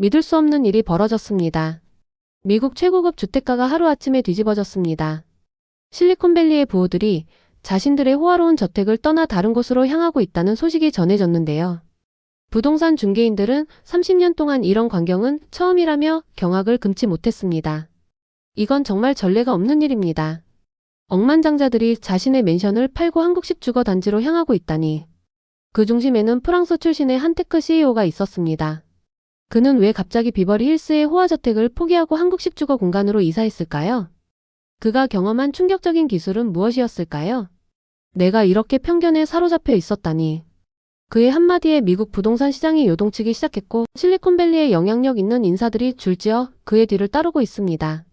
믿을 수 없는 일이 벌어졌습니다. 미국 최고급 주택가가 하루아침에 뒤집어졌습니다. 실리콘밸리의 부호들이 자신들의 호화로운 저택을 떠나 다른 곳으로 향하고 있다는 소식이 전해졌는데요. 부동산 중개인들은 30년 동안 이런 광경은 처음이라며 경악을 금치 못했습니다. 이건 정말 전례가 없는 일입니다. 억만장자들이 자신의 맨션을 팔고 한국식 주거 단지로 향하고 있다니. 그 중심에는 프랑스 출신의 한 테크 CEO가 있었습니다. 그는 왜 갑자기 비버리 힐스의 호화저택을 포기하고 한국식 주거 공간으로 이사했을까요? 그가 경험한 충격적인 기술은 무엇이었을까요? 내가 이렇게 편견에 사로잡혀 있었다니. 그의 한마디에 미국 부동산 시장이 요동치기 시작했고 실리콘밸리에 영향력 있는 인사들이 줄지어 그의 뒤를 따르고 있습니다.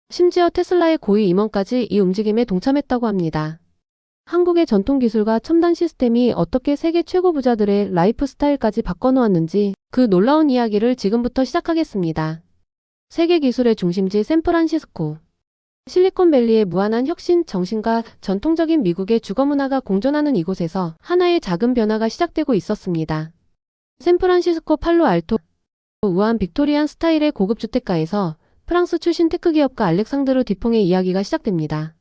심지어 테슬라의 고위 임원까지 이 움직임에 동참했다고 합니다. 한국의 전통 기술과 첨단 시스템이 어떻게 세계 최고 부자들의 라이프 스타일까지 바꿔놓았는지 그 놀라운 이야기를 지금부터 시작하겠습니다. 세계 기술의 중심지 샌프란시스코. 실리콘밸리의 무한한 혁신 정신과 전통적인 미국의 주거 문화가 공존하는 이곳에서 하나의 작은 변화가 시작되고 있었습니다. 샌프란시스코 팔로알토 우아한 빅토리안 스타일의 고급 주택가에서 프랑스 출신 테크 기업가 알렉상드르 듀퐁의 이야기가 시작됩니다.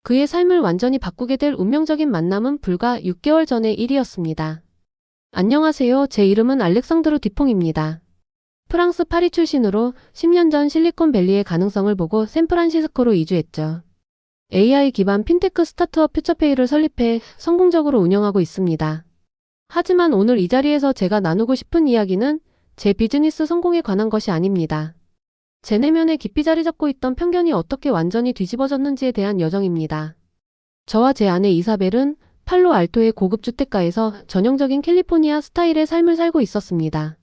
그의 삶을 완전히 바꾸게 될 운명적인 만남은 불과 6개월 전의 일이었습니다. 안녕하세요. 제 이름은 알렉상드르 듀퐁입니다. 프랑스 파리 출신으로 10년 전 실리콘밸리의 가능성을 보고 샌프란시스코로 이주했죠. AI 기반 핀테크 스타트업 퓨처페이를 설립해 성공적으로 운영하고 있습니다. 하지만 오늘 이 자리에서 제가 나누고 싶은 이야기는 제 비즈니스 성공에 관한 것이 아닙니다. 제 내면에 깊이 자리 잡고 있던 편견이 어떻게 완전히 뒤집어졌는지에 대한 여정입니다. 저와 제 아내 이사벨은 팔로알토의 고급 주택가에서 전형적인 캘리포니아 스타일의 삶을 살고 있었습니다.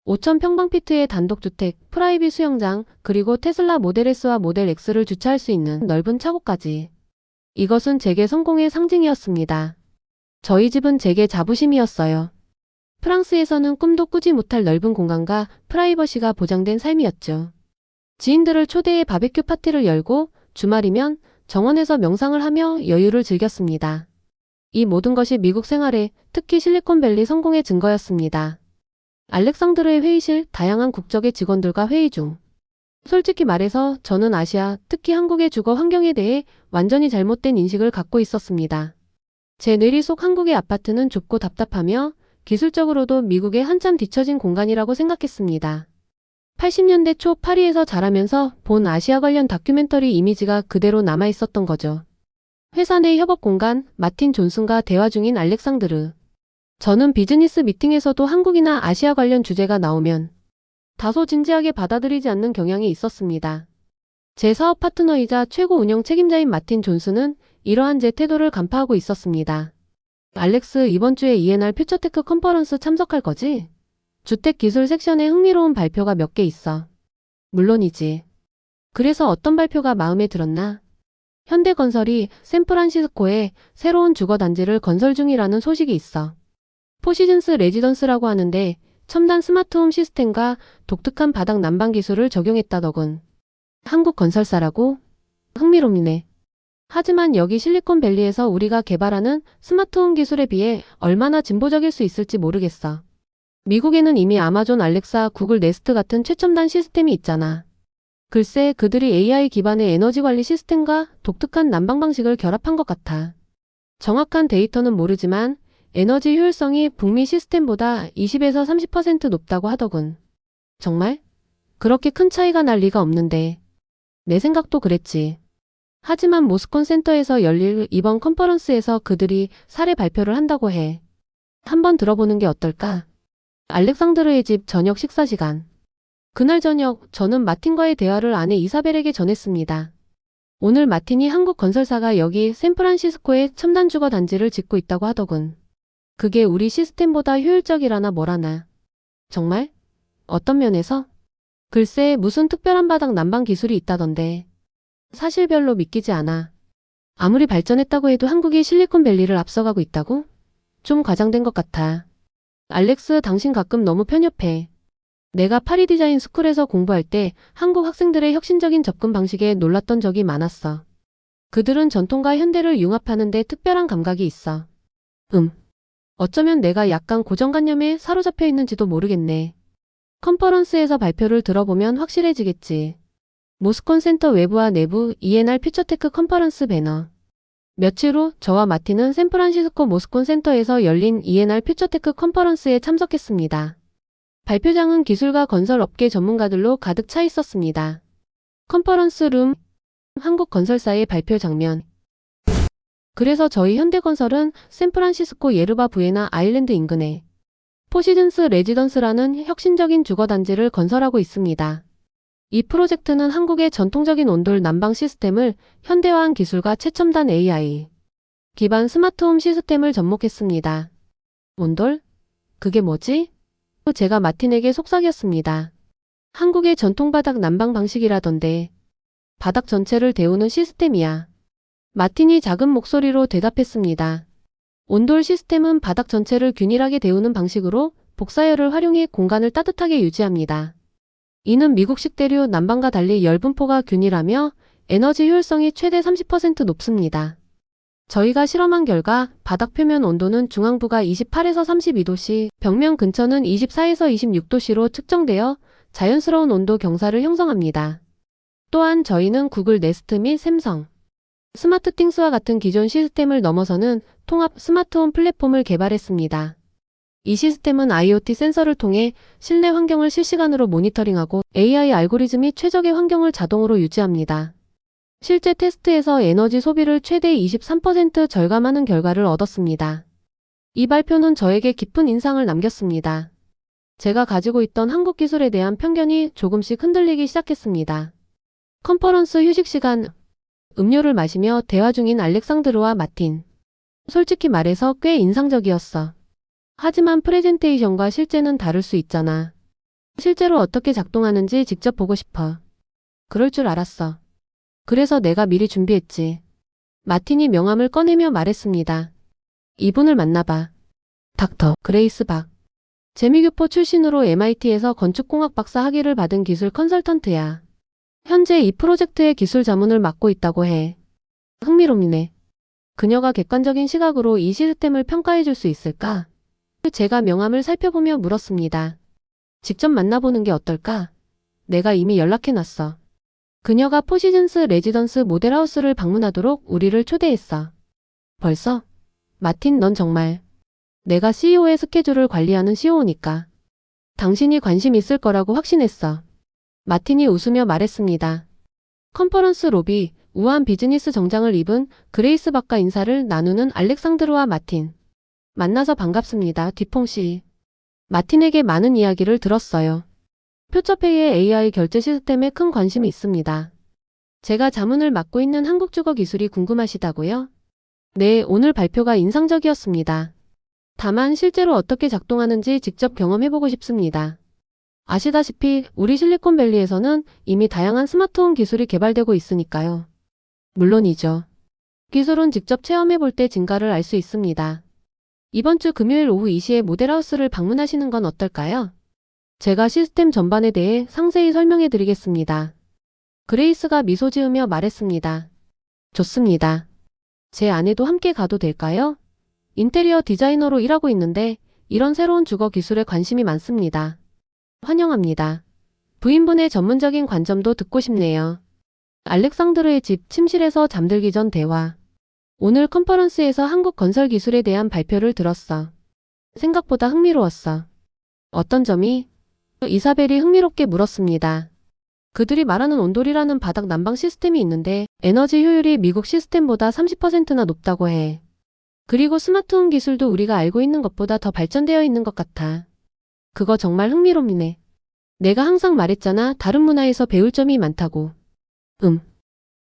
5,000평방피트의 단독주택, 프라이빗 수영장, 그리고 테슬라 모델 S와 모델 X를 주차할 수 있는 넓은 차고까지. 이것은 제게 성공의 상징이었습니다. 저희 집은 제게 자부심이었어요. 프랑스에서는 꿈도 꾸지 못할 넓은 공간과 프라이버시가 보장된 삶이었죠. 지인들을 초대해 바베큐 파티를 열고 주말이면 정원에서 명상을 하며 여유를 즐겼습니다. 이 모든 것이 미국 생활에, 특히 실리콘밸리 성공의 증거였습니다. 알렉상드르의 회의실, 다양한 국적의 직원들과 회의 중. 솔직히 말해서 저는 아시아, 특히 한국의 주거 환경에 대해 완전히 잘못된 인식을 갖고 있었습니다. 제 뇌리 속 한국의 아파트는 좁고 답답하며 기술적으로도 미국에 한참 뒤처진 공간이라고 생각했습니다. 80년대 초 파리에서 자라면서 본 아시아 관련 다큐멘터리 이미지가 그대로 남아있었던 거죠. 회사 내 협업 공간, 마틴 존슨과 대화 중인 알렉상드르. 저는 비즈니스 미팅에서도 한국이나 아시아 관련 주제가 나오면 다소 진지하게 받아들이지 않는 경향이 있었습니다. 제 사업 파트너이자 최고 운영 책임자인 마틴 존슨은 이러한 제 태도를 간파하고 있었습니다. 알렉스, 이번 주에 E&R 퓨처테크 컨퍼런스 참석할 거지? 주택기술 섹션에 흥미로운 발표가 몇 개 있어. 물론이지. 그래서 어떤 발표가 마음에 들었나? 현대건설이 샌프란시스코에 새로운 주거단지를 건설 중이라는 소식이 있어. 포시즌스 레지던스라고 하는데 첨단 스마트홈 시스템과 독특한 바닥 난방 기술을 적용했다더군. 한국 건설사라고? 흥미롭네. 하지만 여기 실리콘밸리에서 우리가 개발하는 스마트홈 기술에 비해 얼마나 진보적일 수 있을지 모르겠어. 미국에는 이미 아마존 알렉사, 구글 네스트 같은 최첨단 시스템이 있잖아. 글쎄, 그들이 AI 기반의 에너지 관리 시스템과 독특한 난방 방식을 결합한 것 같아. 정확한 데이터는 모르지만 에너지 효율성이 북미 시스템보다 20에서 30% 높다고 하더군. 정말? 그렇게 큰 차이가 날 리가 없는데. 내 생각도 그랬지. 하지만 모스콘 센터에서 열릴 이번 컨퍼런스에서 그들이 사례 발표를 한다고 해. 한번 들어보는 게 어떨까? 알렉상드르의 집 저녁 식사 시간. 그날 저녁 저는 마틴과의 대화를 아내 이사벨에게 전했습니다. 오늘 마틴이 한국 건설사가 여기 샌프란시스코에 첨단 주거 단지를 짓고 있다고 하더군. 그게 우리 시스템보다 효율적이라나 뭐라나. 정말? 어떤 면에서? 글쎄, 무슨 특별한 바닥 난방 기술이 있다던데. 사실 별로 믿기지 않아. 아무리 발전했다고 해도 한국이 실리콘밸리를 앞서가고 있다고? 좀 과장된 것 같아. 알렉스, 당신 가끔 너무 편협해. 내가 파리 디자인 스쿨에서 공부할 때 한국 학생들의 혁신적인 접근 방식에 놀랐던 적이 많았어. 그들은 전통과 현대를 융합하는 데 특별한 감각이 있어. 어쩌면 내가 약간 고정관념에 사로잡혀 있는지도 모르겠네. 컨퍼런스에서 발표를 들어보면 확실해지겠지. 모스콘 센터 외부와 내부 ENR 퓨처테크 컨퍼런스 배너. 며칠 후 저와 마틴은 샌프란시스코 모스콘 센터에서 열린 ENR 퓨처테크 컨퍼런스에 참석했습니다. 발표장은 기술과 건설업계 전문가들로 가득 차 있었습니다. 컨퍼런스 룸, 한국 건설사의 발표 장면. 그래서 저희 현대건설은 샌프란시스코 예르바 부에나 아일랜드 인근에 포시즌스 레지던스라는 혁신적인 주거단지를 건설하고 있습니다. 이 프로젝트는 한국의 전통적인 온돌 난방 시스템을 현대화한 기술과 최첨단 AI 기반 스마트홈 시스템을 접목했습니다. 온돌? 그게 뭐지? 제가 마틴에게 속삭였습니다. 한국의 전통 바닥 난방 방식이라던데 바닥 전체를 데우는 시스템이야. 마틴이 작은 목소리로 대답했습니다. 온돌 시스템은 바닥 전체를 균일하게 데우는 방식으로 복사열을 활용해 공간을 따뜻하게 유지합니다. 이는 미국식 대류 난방과 달리 열 분포가 균일하며 에너지 효율성이 최대 30% 높습니다. 저희가 실험한 결과 바닥 표면 온도는 중앙부가 28에서 32도씨, 벽면 근처는 24에서 26도씨로 측정되어 자연스러운 온도 경사를 형성합니다. 또한 저희는 구글 네스트 및 샘성, 스마트띵스와 같은 기존 시스템을 넘어서는 통합 스마트홈 플랫폼을 개발했습니다. 이 시스템은 IoT 센서를 통해 실내 환경을 실시간으로 모니터링하고 AI 알고리즘이 최적의 환경을 자동으로 유지합니다. 실제 테스트에서 에너지 소비를 최대 23% 절감하는 결과를 얻었습니다. 이 발표는 저에게 깊은 인상을 남겼습니다. 제가 가지고 있던 한국 기술에 대한 편견이 조금씩 흔들리기 시작했습니다. 컨퍼런스 휴식 시간, 음료를 마시며 대화 중인 알렉상드르와 마틴. 솔직히 말해서 꽤 인상적이었어. 하지만 프레젠테이션과 실제는 다를 수 있잖아. 실제로 어떻게 작동하는지 직접 보고 싶어. 그럴 줄 알았어. 그래서 내가 미리 준비했지. 마틴이 명함을 꺼내며 말했습니다. 이분을 만나봐. 닥터 그레이스 박. 재미교포 출신으로 MIT에서 건축공학 박사 학위를 받은 기술 컨설턴트야. 현재 이 프로젝트의 기술 자문을 맡고 있다고 해. 흥미롭네. 그녀가 객관적인 시각으로 이 시스템을 평가해 줄 수 있을까? 제가 명함을 살펴보며 물었습니다. 직접 만나보는 게 어떨까? 내가 이미 연락해놨어. 그녀가 포시즌스 레지던스 모델하우스를 방문하도록 우리를 초대했어. 벌써? 마틴, 넌 정말. 내가 CEO의 스케줄을 관리하는 CEO니까. 당신이 관심 있을 거라고 확신했어. 마틴이 웃으며 말했습니다. 컨퍼런스 로비, 우아한 비즈니스 정장을 입은 그레이스 박과 인사를 나누는 알렉상드르와 마틴. 만나서 반갑습니다. 뒤퐁씨. 마틴에게 많은 이야기를 들었어요. 퓨처페이의 AI 결제 시스템에 큰 관심이 있습니다. 제가 자문을 맡고 있는 한국주거 기술이 궁금하시다고요? 네, 오늘 발표가 인상적이었습니다. 다만 실제로 어떻게 작동하는지 직접 경험해보고 싶습니다. 아시다시피 우리 실리콘밸리에서는 이미 다양한 스마트홈 기술이 개발되고 있으니까요. 물론이죠. 기술은 직접 체험해볼 때 진가를 알 수 있습니다. 이번 주 금요일 오후 2시에 모델하우스를 방문하시는 건 어떨까요? 제가 시스템 전반에 대해 상세히 설명해 드리겠습니다. 그레이스가 미소 지으며 말했습니다. 좋습니다. 제 아내도 함께 가도 될까요? 인테리어 디자이너로 일하고 있는데 이런 새로운 주거 기술에 관심이 많습니다. 환영합니다. 부인분의 전문적인 관점도 듣고 싶네요. 알렉상드르의 집 침실에서 잠들기 전 대화. 오늘 컨퍼런스에서 한국 건설 기술에 대한 발표를 들었어. 생각보다 흥미로웠어. 어떤 점이? 이사벨이 흥미롭게 물었습니다. 그들이 말하는 온돌이라는 바닥 난방 시스템이 있는데 에너지 효율이 미국 시스템보다 30%나 높다고 해. 그리고 스마트홈 기술도 우리가 알고 있는 것보다 더 발전되어 있는 것 같아. 그거 정말 흥미롭네. 내가 항상 말했잖아. 다른 문화에서 배울 점이 많다고.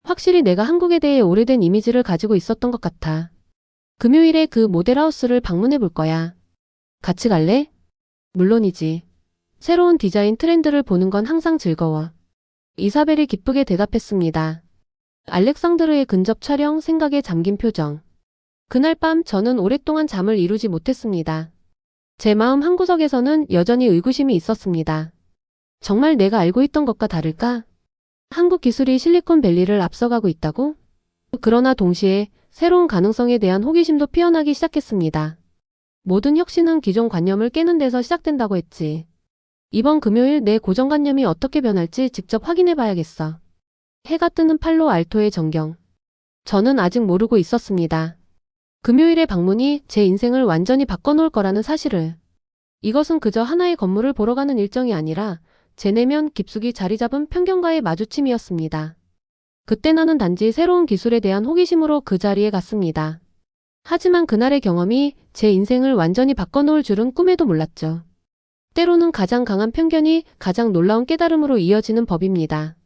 확실히 내가 한국에 대해 오래된 이미지를 가지고 있었던 것 같아. 금요일에 그 모델하우스를 방문해 볼 거야. 같이 갈래? 물론이지. 새로운 디자인 트렌드를 보는 건 항상 즐거워. 이사벨이 기쁘게 대답했습니다. 알렉상드르의 근접 촬영 생각에 잠긴 표정. 그날 밤 저는 오랫동안 잠을 이루지 못했습니다. 제 마음 한구석에서는 여전히 의구심이 있었습니다. 정말 내가 알고 있던 것과 다를까? 한국 기술이 실리콘밸리를 앞서가고 있다고? 그러나 동시에 새로운 가능성에 대한 호기심도 피어나기 시작했습니다. 모든 혁신은 기존 관념을 깨는 데서 시작된다고 했지. 이번 금요일 내 고정관념이 어떻게 변할지 직접 확인해 봐야겠어. 해가 뜨는 팔로 알토의 전경. 저는 아직 모르고 있었습니다. 금요일의 방문이 제 인생을 완전히 바꿔놓을 거라는 사실을. 이것은 그저 하나의 건물을 보러 가는 일정이 아니라 제 내면 깊숙이 자리 잡은 편견과의 마주침이었습니다. 그때 나는 단지 새로운 기술에 대한 호기심으로 그 자리에 갔습니다. 하지만 그날의 경험이 제 인생을 완전히 바꿔놓을 줄은 꿈에도 몰랐죠. 때로는 가장 강한 편견이 가장 놀라운 깨달음으로 이어지는 법입니다.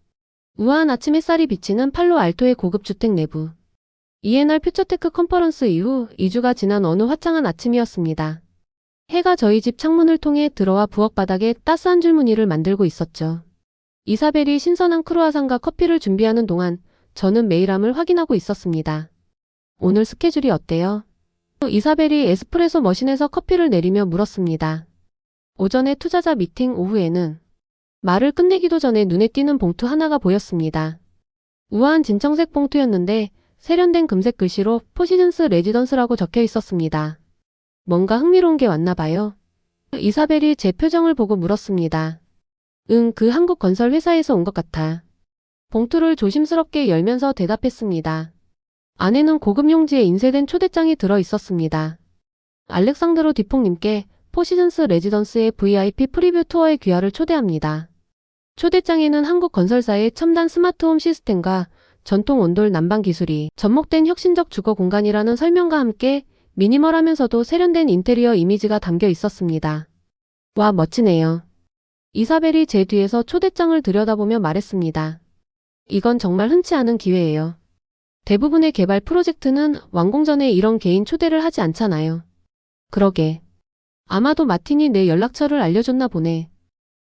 우아한 아침 햇살이 비치는 팔로 알토의 고급 주택 내부. ENR 퓨처테크 컨퍼런스 이후 2주가 지난 어느 화창한 아침이었습니다. 해가 저희 집 창문을 통해 들어와 부엌 바닥에 따스한 줄무늬를 만들고 있었죠. 이사벨이 신선한 크루아상과 커피를 준비하는 동안 저는 메일함을 확인하고 있었습니다. 오늘 스케줄이 어때요? 이사벨이 에스프레소 머신에서 커피를 내리며 물었습니다. 오전에 투자자 미팅, 오후에는. 말을 끝내기도 전에 눈에 띄는 봉투 하나가 보였습니다. 우아한 진청색 봉투였는데 세련된 금색 글씨로 포시즌스 레지던스라고 적혀 있었습니다. 뭔가 흥미로운 게 왔나 봐요. 이사벨이 제 표정을 보고 물었습니다. 응, 그 한국 건설 회사에서 온 것 같아. 봉투를 조심스럽게 열면서 대답했습니다. 안에는 고급 용지에 인쇄된 초대장이 들어 있었습니다. 알렉상드로 디퐁님께 포시즌스 레지던스의 VIP 프리뷰 투어에 귀하를 초대합니다. 초대장에는 한국 건설사의 첨단 스마트홈 시스템과 전통 온돌 난방 기술이 접목된 혁신적 주거 공간이라는 설명과 함께 미니멀하면서도 세련된 인테리어 이미지가 담겨 있었습니다. 와, 멋지네요. 이사벨이 제 뒤에서 초대장을 들여다보며 말했습니다. 이건 정말 흔치 않은 기회예요. 대부분의 개발 프로젝트는 완공 전에 이런 개인 초대를 하지 않잖아요. 그러게. 아마도 마틴이 내 연락처를 알려줬나 보네.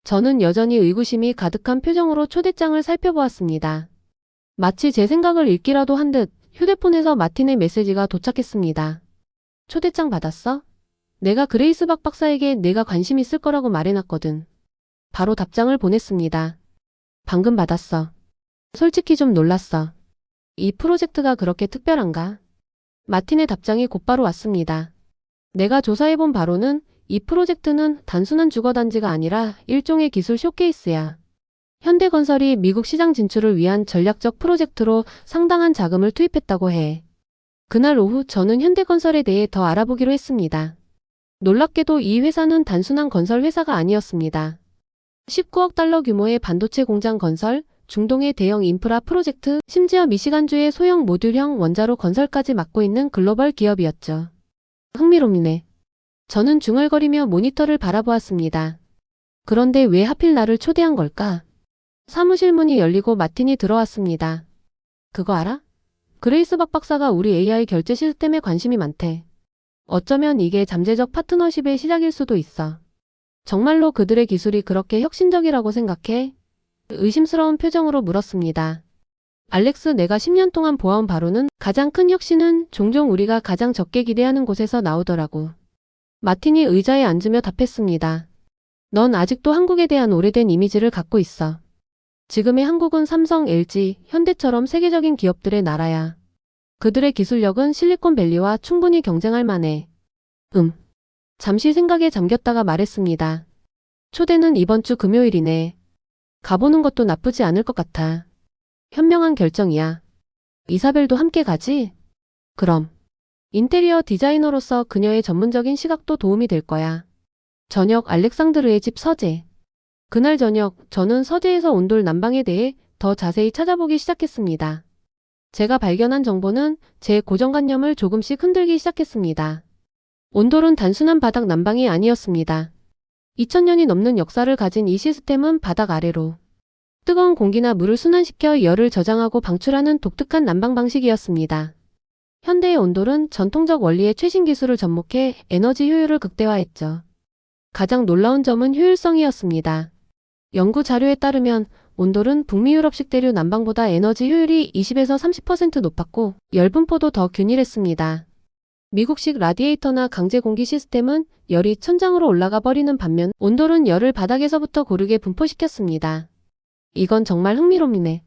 저는 여전히 의구심이 가득한 표정으로 초대장을 살펴보았습니다. 마치 제 생각을 읽기라도 한 듯 휴대폰에서 마틴의 메시지가 도착했습니다. 초대장 받았어? 내가 그레이스 박 박사에게 내가 관심 있을 거라고 말해놨거든. 바로 답장을 보냈습니다. 방금 받았어. 솔직히 좀 놀랐어. 이 프로젝트가 그렇게 특별한가? 마틴의 답장이 곧바로 왔습니다. 내가 조사해본 바로는 이 프로젝트는 단순한 주거단지가 아니라 일종의 기술 쇼케이스야. 현대건설이 미국 시장 진출을 위한 전략적 프로젝트로 상당한 자금을 투입했다고 해. 그날 오후 저는 현대건설에 대해 더 알아보기로 했습니다. 놀랍게도 이 회사는 단순한 건설 회사가 아니었습니다. 19억 달러 규모의 반도체 공장 건설, 중동의 대형 인프라 프로젝트, 심지어 미시간주의 소형 모듈형 원자로 건설까지 맡고 있는 글로벌 기업이었죠. 흥미롭네. 저는 중얼거리며 모니터를 바라보았습니다. 그런데 왜 하필 나를 초대한 걸까? 사무실 문이 열리고 마틴이 들어왔습니다. 그거 알아? 그레이스 박 박사가 우리 AI 결제 시스템에 관심이 많대. 어쩌면 이게 잠재적 파트너십의 시작일 수도 있어. 정말로 그들의 기술이 그렇게 혁신적이라고 생각해? 의심스러운 표정으로 물었습니다. 알렉스, 내가 10년 동안 보아온 바로는 가장 큰 혁신은 종종 우리가 가장 적게 기대하는 곳에서 나오더라고. 마틴이 의자에 앉으며 답했습니다. 넌 아직도 한국에 대한 오래된 이미지를 갖고 있어. 지금의 한국은 삼성, LG, 현대처럼 세계적인 기업들의 나라야. 그들의 기술력은 실리콘밸리와 충분히 경쟁할 만해. 잠시 생각에 잠겼다가 말했습니다. 초대는 이번 주 금요일이네. 가보는 것도 나쁘지 않을 것 같아. 현명한 결정이야. 이사벨도 함께 가지? 그럼. 인테리어 디자이너로서 그녀의 전문적인 시각도 도움이 될 거야. 저녁 알렉상드르의 집 서재. 그날 저녁 저는 서재에서 온돌 난방에 대해 더 자세히 찾아보기 시작했습니다. 제가 발견한 정보는 제 고정관념을 조금씩 흔들기 시작했습니다. 온돌은 단순한 바닥 난방이 아니었습니다. 2000년이 넘는 역사를 가진 이 시스템은 바닥 아래로 뜨거운 공기나 물을 순환시켜 열을 저장하고 방출하는 독특한 난방 방식이었습니다. 현대의 온돌은 전통적 원리의 최신 기술을 접목해 에너지 효율을 극대화했죠. 가장 놀라운 점은 효율성이었습니다. 연구 자료에 따르면 온돌은 북미 유럽식 대류 난방보다 에너지 효율이 20에서 30% 높았고 열분포도 더 균일했습니다. 미국식 라디에이터나 강제 공기 시스템은 열이 천장으로 올라가 버리는 반면 온돌은 열을 바닥에서부터 고르게 분포시켰습니다. 이건 정말 흥미롭네.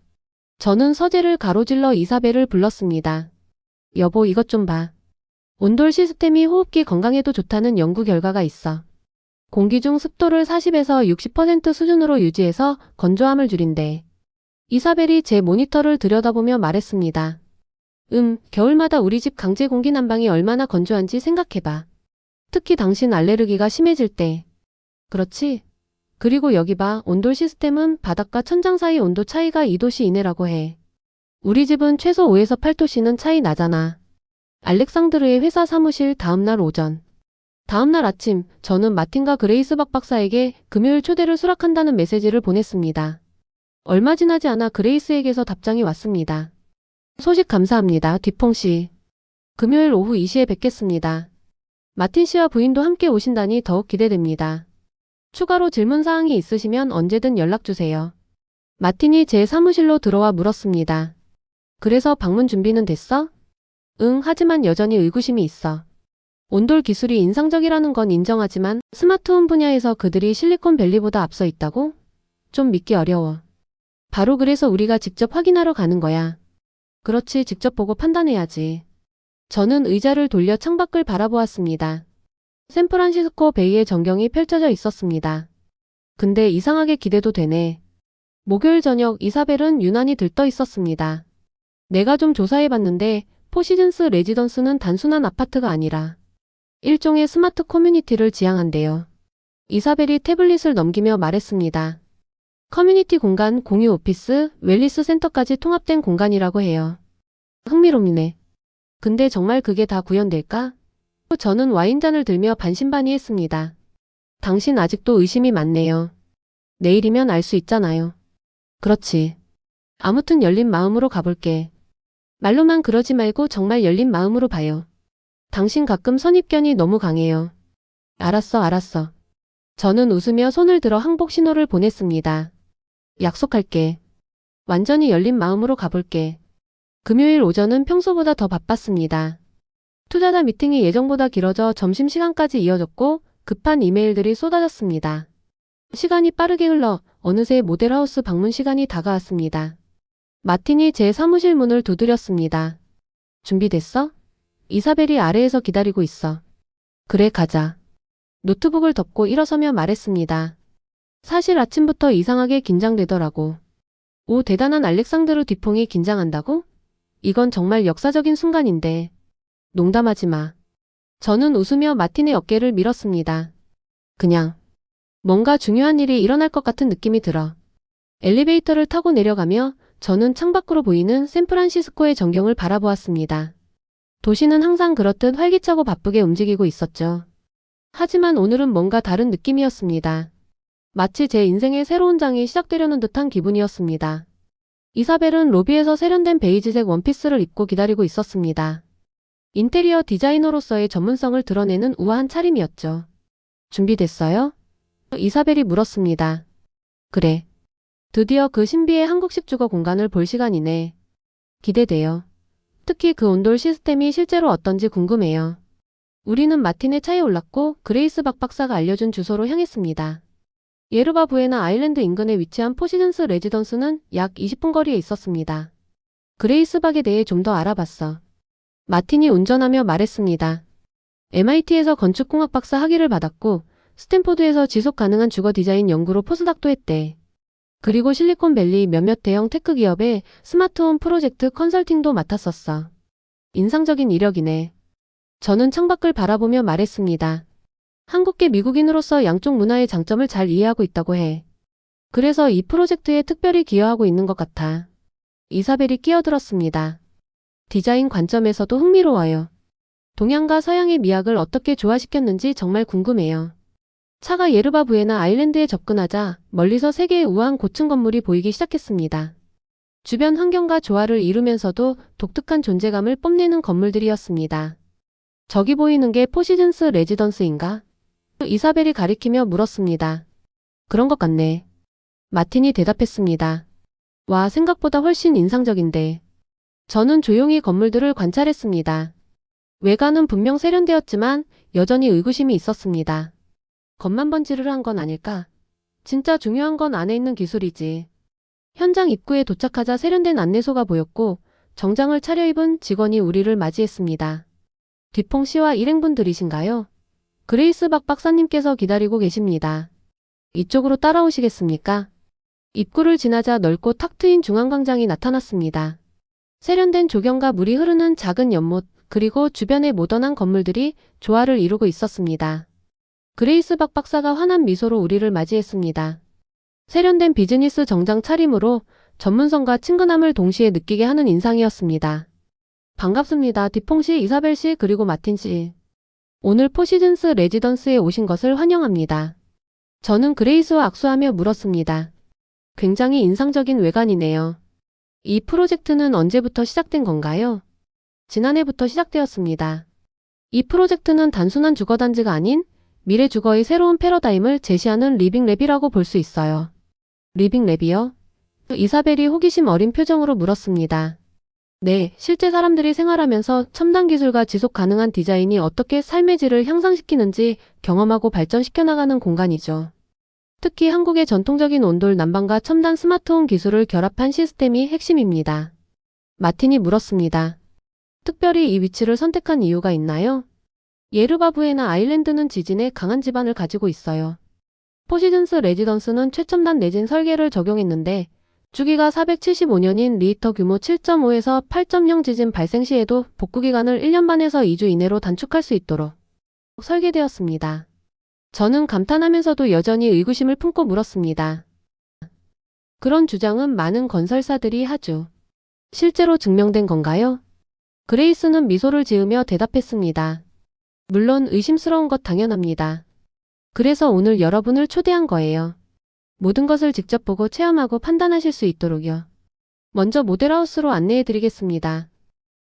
저는 서재를 가로질러 이사벨을 불렀습니다. 여보, 이것 좀 봐. 온돌 시스템이 호흡기 건강에도 좋다는 연구 결과가 있어. 공기 중 습도를 40에서 60% 수준으로 유지해서 건조함을 줄인대. 이사벨이 제 모니터를 들여다보며 말했습니다. 겨울마다 우리 집 강제 공기 난방이 얼마나 건조한지 생각해봐. 특히 당신 알레르기가 심해질 때. 그렇지? 그리고 여기 봐, 온돌 시스템은 바닥과 천장 사이 온도 차이가 2도씨 이내라고 해. 우리 집은 최소 5에서 8도씨는 차이 나잖아. 알렉상드르의 회사 사무실 다음날 오전. 다음날 아침, 저는 마틴과 그레이스 박 박사에게 금요일 초대를 수락한다는 메시지를 보냈습니다. 얼마 지나지 않아 그레이스에게서 답장이 왔습니다. 소식 감사합니다, 뒤퐁 씨. 금요일 오후 2시에 뵙겠습니다. 마틴 씨와 부인도 함께 오신다니 더욱 기대됩니다. 추가로 질문사항이 있으시면 언제든 연락주세요. 마틴이 제 사무실로 들어와 물었습니다. 그래서 방문 준비는 됐어? 응, 하지만 여전히 의구심이 있어. 온돌 기술이 인상적이라는 건 인정하지만 스마트홈 분야에서 그들이 실리콘밸리보다 앞서 있다고? 좀 믿기 어려워. 바로 그래서 우리가 직접 확인하러 가는 거야. 그렇지, 직접 보고 판단해야지. 저는 의자를 돌려 창밖을 바라보았습니다. 샌프란시스코 베이의 전경이 펼쳐져 있었습니다. 근데 이상하게 기대도 되네. 목요일 저녁 이사벨은 유난히 들떠 있었습니다. 내가 좀 조사해봤는데 포시즌스 레지던스는 단순한 아파트가 아니라 일종의 스마트 커뮤니티를 지향한대요. 이사벨이 태블릿을 넘기며 말했습니다. 커뮤니티 공간, 공유 오피스, 웰니스 센터까지 통합된 공간이라고 해요. 흥미롭네. 근데 정말 그게 다 구현될까? 저는 와인잔을 들며 반신반의했습니다. 당신 아직도 의심이 많네요. 내일이면 알 수 있잖아요. 그렇지. 아무튼 열린 마음으로 가볼게. 말로만 그러지 말고 정말 열린 마음으로 봐요. 당신 가끔 선입견이 너무 강해요. 알았어. 저는 웃으며 손을 들어 항복 신호를 보냈습니다. 약속할게. 완전히 열린 마음으로 가볼게. 금요일 오전은 평소보다 더 바빴습니다. 투자자 미팅이 예정보다 길어져 점심시간까지 이어졌고 급한 이메일들이 쏟아졌습니다. 시간이 빠르게 흘러 어느새 모델하우스 방문 시간이 다가왔습니다. 마틴이 제 사무실 문을 두드렸습니다. 준비됐어? 이사벨이 아래에서 기다리고 있어. 그래, 가자. 노트북을 덮고 일어서며 말했습니다. 사실 아침부터 이상하게 긴장되더라고. 오, 대단한 알렉상드르 뒤퐁이 긴장한다고? 이건 정말 역사적인 순간인데. 농담하지 마. 저는 웃으며 마틴의 어깨를 밀었습니다. 그냥 뭔가 중요한 일이 일어날 것 같은 느낌이 들어. 엘리베이터를 타고 내려가며 저는 창밖으로 보이는 샌프란시스코의 전경을 바라보았습니다. 도시는 항상 그렇듯 활기차고 바쁘게 움직이고 있었죠. 하지만 오늘은 뭔가 다른 느낌이었습니다. 마치 제 인생의 새로운 장이 시작되려는 듯한 기분이었습니다. 이사벨은 로비에서 세련된 베이지색 원피스를 입고 기다리고 있었습니다. 인테리어 디자이너로서의 전문성을 드러내는 우아한 차림이었죠. 준비됐어요? 이사벨이 물었습니다. 그래. 드디어 그 신비의 한국식 주거 공간을 볼 시간이네. 기대돼요. 특히 그 온돌 시스템이 실제로 어떤지 궁금해요. 우리는 마틴의 차에 올랐고 그레이스 박 박사가 알려준 주소로 향했습니다. 예르바 부에나 아일랜드 인근에 위치한 포시즌스 레지던스는 약 20분 거리에 있었습니다. 그레이스 박에 대해 좀 더 알아봤어. 마틴이 운전하며 말했습니다. MIT에서 건축공학 박사 학위를 받았고 스탠포드에서 지속 가능한 주거 디자인 연구로 포스닥도 했대. 그리고 실리콘밸리 몇몇 대형 테크 기업의 스마트홈 프로젝트 컨설팅도 맡았었어. 인상적인 이력이네. 저는 창밖을 바라보며 말했습니다. 한국계 미국인으로서 양쪽 문화의 장점을 잘 이해하고 있다고 해. 그래서 이 프로젝트에 특별히 기여하고 있는 것 같아. 이사벨이 끼어들었습니다. 디자인 관점에서도 흥미로워요. 동양과 서양의 미학을 어떻게 조화시켰는지 정말 궁금해요. 차가 예르바 부에나 아일랜드에 접근하자 멀리서 세 개의 우아한 고층 건물이 보이기 시작했습니다. 주변 환경과 조화를 이루면서도 독특한 존재감을 뽐내는 건물들이었습니다. 저기 보이는 게 포시즌스 레지던스인가? 이사벨이 가리키며 물었습니다. 그런 것 같네. 마틴이 대답했습니다. 와, 생각보다 훨씬 인상적인데. 저는 조용히 건물들을 관찰했습니다. 외관은 분명 세련되었지만 여전히 의구심이 있었습니다. 겉만 번지르르 한 건 아닐까? 진짜 중요한 건 안에 있는 기술이지. 현장 입구에 도착하자 세련된 안내소가 보였고 정장을 차려입은 직원이 우리를 맞이했습니다. 뒤퐁 씨와 일행분들이신가요? 그레이스 박 박사님께서 기다리고 계십니다. 이쪽으로 따라오시겠습니까? 입구를 지나자 넓고 탁 트인 중앙광장이 나타났습니다. 세련된 조경과 물이 흐르는 작은 연못, 그리고 주변의 모던한 건물들이 조화를 이루고 있었습니다. 그레이스 박 박사가 환한 미소로 우리를 맞이했습니다. 세련된 비즈니스 정장 차림으로 전문성과 친근함을 동시에 느끼게 하는 인상이었습니다. 반갑습니다. 디퐁씨, 이사벨씨, 그리고 마틴씨. 오늘 포시즌스 레지던스에 오신 것을 환영합니다. 저는 그레이스와 악수하며 물었습니다. 굉장히 인상적인 외관이네요. 이 프로젝트는 언제부터 시작된 건가요? 지난해부터 시작되었습니다. 이 프로젝트는 단순한 주거단지가 아닌 미래 주거의 새로운 패러다임을 제시하는 리빙랩이라고 볼 수 있어요. 리빙랩이요? 이사벨이 호기심 어린 표정으로 물었습니다. 네, 실제 사람들이 생활하면서 첨단 기술과 지속 가능한 디자인이 어떻게 삶의 질을 향상시키는지 경험하고 발전시켜 나가는 공간이죠. 특히 한국의 전통적인 온돌 난방과 첨단 스마트홈 기술을 결합한 시스템이 핵심입니다. 마틴이 물었습니다. 특별히 이 위치를 선택한 이유가 있나요? 예르바부에나 아일랜드는 지진에 강한 지반을 가지고 있어요. 포시즌스 레지던스는 최첨단 내진 설계를 적용했는데 주기가 475년인 리히터 규모 7.5에서 8.0 지진 발생 시에도 복구 기간을 1년 반에서 2주 이내로 단축할 수 있도록 설계되었습니다. 저는 감탄하면서도 여전히 의구심을 품고 물었습니다. 그런 주장은 많은 건설사들이 하죠. 실제로 증명된 건가요? 그레이스는 미소를 지으며 대답했습니다. 물론 의심스러운 것 당연합니다. 그래서 오늘 여러분을 초대한 거예요. 모든 것을 직접 보고 체험하고 판단하실 수 있도록요. 먼저 모델하우스로 안내해드리겠습니다.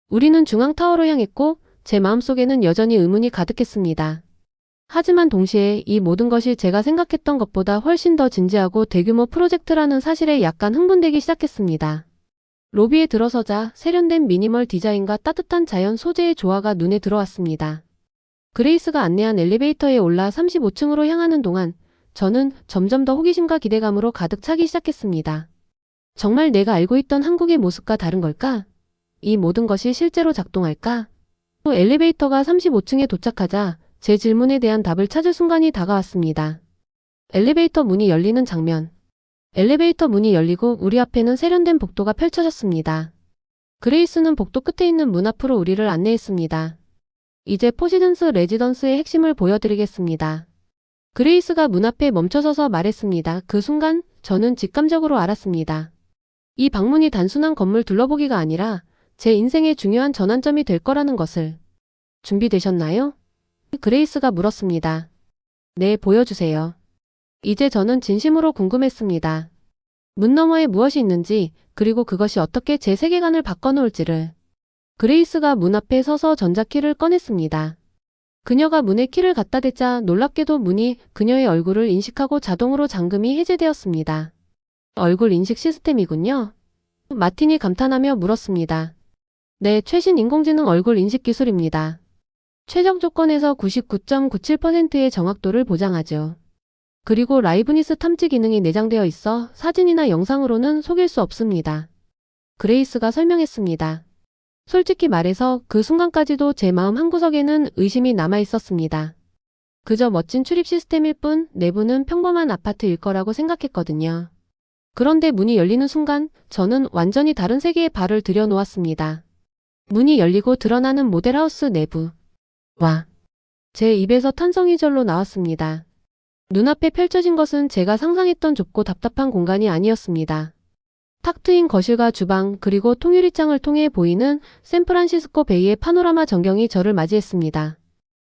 우리는 중앙타워로 향했고 제 마음속에는 여전히 의문이 가득했습니다. 하지만 동시에 이 모든 것이 제가 생각했던 것보다 훨씬 더 진지하고 대규모 프로젝트라는 사실에 약간 흥분되기 시작했습니다. 로비에 들어서자 세련된 미니멀 디자인과 따뜻한 자연 소재의 조화가 눈에 들어왔습니다. 그레이스가 안내한 엘리베이터에 올라 35층으로 향하는 동안 저는 점점 더 호기심과 기대감으로 가득 차기 시작했습니다. 정말 내가 알고 있던 한국의 모습과 다른 걸까? 이 모든 것이 실제로 작동할까? 또 엘리베이터가 35층에 도착하자 제 질문에 대한 답을 찾을 순간이 다가왔습니다. 엘리베이터 문이 열리는 장면. 엘리베이터 문이 열리고 우리 앞에는 세련된 복도가 펼쳐졌습니다. 그레이스는 복도 끝에 있는 문 앞으로 우리를 안내했습니다. 이제 포시즌스 레지던스의 핵심을 보여드리겠습니다. 그레이스가 문 앞에 멈춰서서 말했습니다. 그 순간 저는 직감적으로 알았습니다. 이 방문이 단순한 건물 둘러보기가 아니라 제 인생의 중요한 전환점이 될 거라는 것을. 준비되셨나요? 그레이스가 물었습니다. 네, 보여주세요. 이제 저는 진심으로 궁금했습니다. 문 너머에 무엇이 있는지, 그리고 그것이 어떻게 제 세계관을 바꿔놓을지를. 그레이스가 문 앞에 서서 전자키를 꺼냈습니다. 그녀가 문에 키를 갖다 대자 놀랍게도 문이 그녀의 얼굴을 인식하고 자동으로 잠금이 해제되었습니다. 얼굴 인식 시스템이군요. 마틴이 감탄하며 물었습니다. 네, 최신 인공지능 얼굴 인식 기술입니다. 최적 조건에서 99.97%의 정확도를 보장하죠. 그리고 라이브니스 탐지 기능이 내장되어 있어 사진이나 영상으로는 속일 수 없습니다. 그레이스가 설명했습니다. 솔직히 말해서 그 순간까지도 제 마음 한구석에는 의심이 남아 있었습니다. 그저 멋진 출입 시스템일 뿐 내부는 평범한 아파트일 거라고 생각했거든요. 그런데 문이 열리는 순간 저는 완전히 다른 세계에 발을 들여놓았습니다. 문이 열리고 드러나는 모델하우스 내부. 와. 제 입에서 탄성이 절로 나왔습니다. 눈앞에 펼쳐진 것은 제가 상상했던 좁고 답답한 공간이 아니었습니다. 탁 트인 거실과 주방 그리고 통유리창을 통해 보이는 샌프란시스코 베이의 파노라마 전경이 저를 맞이했습니다.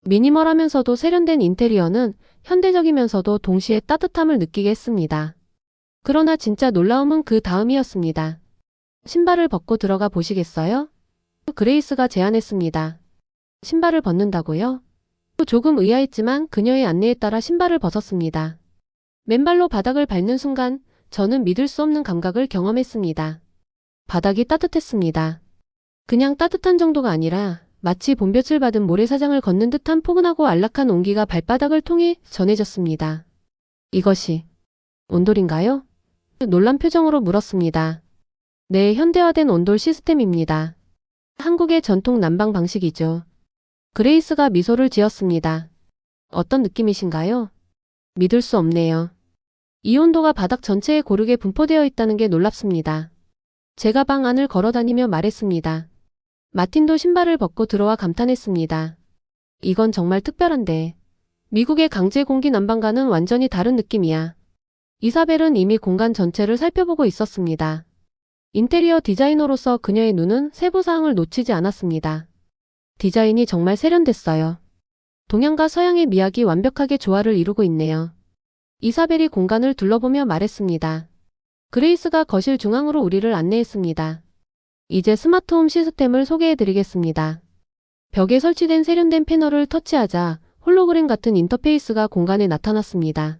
미니멀하면서도 세련된 인테리어는 현대적이면서도 동시에 따뜻함을 느끼게 했습니다. 그러나 진짜 놀라움은 그 다음이었습니다. 신발을 벗고 들어가 보시겠어요? 그레이스가 제안했습니다. 신발을 벗는다고요? 조금 의아했지만 그녀의 안내에 따라 신발을 벗었습니다. 맨발로 바닥을 밟는 순간 저는 믿을 수 없는 감각을 경험했습니다. 바닥이 따뜻했습니다. 그냥 따뜻한 정도가 아니라 마치 봄볕을 받은 모래사장을 걷는 듯한 포근하고 안락한 온기가 발바닥을 통해 전해졌습니다. 이것이 온돌인가요? 놀란 표정으로 물었습니다. 네, 현대화된 온돌 시스템입니다. 한국의 전통 난방 방식이죠. 그레이스가 미소를 지었습니다. 어떤 느낌이신가요? 믿을 수 없네요. 이 온도가 바닥 전체에 고르게 분포되어 있다는 게 놀랍습니다. 제가 방 안을 걸어다니며 말했습니다. 마틴도 신발을 벗고 들어와 감탄했습니다. 이건 정말 특별한데. 미국의 강제 공기 난방과는 완전히 다른 느낌이야. 이사벨은 이미 공간 전체를 살펴보고 있었습니다. 인테리어 디자이너로서 그녀의 눈은 세부 사항을 놓치지 않았습니다. 디자인이 정말 세련됐어요. 동양과 서양의 미학이 완벽하게 조화를 이루고 있네요. 이사벨이 공간을 둘러보며 말했습니다. 그레이스가 거실 중앙으로 우리를 안내했습니다. 이제 스마트홈 시스템을 소개해드리겠습니다. 벽에 설치된 세련된 패널을 터치하자 홀로그램 같은 인터페이스가 공간에 나타났습니다.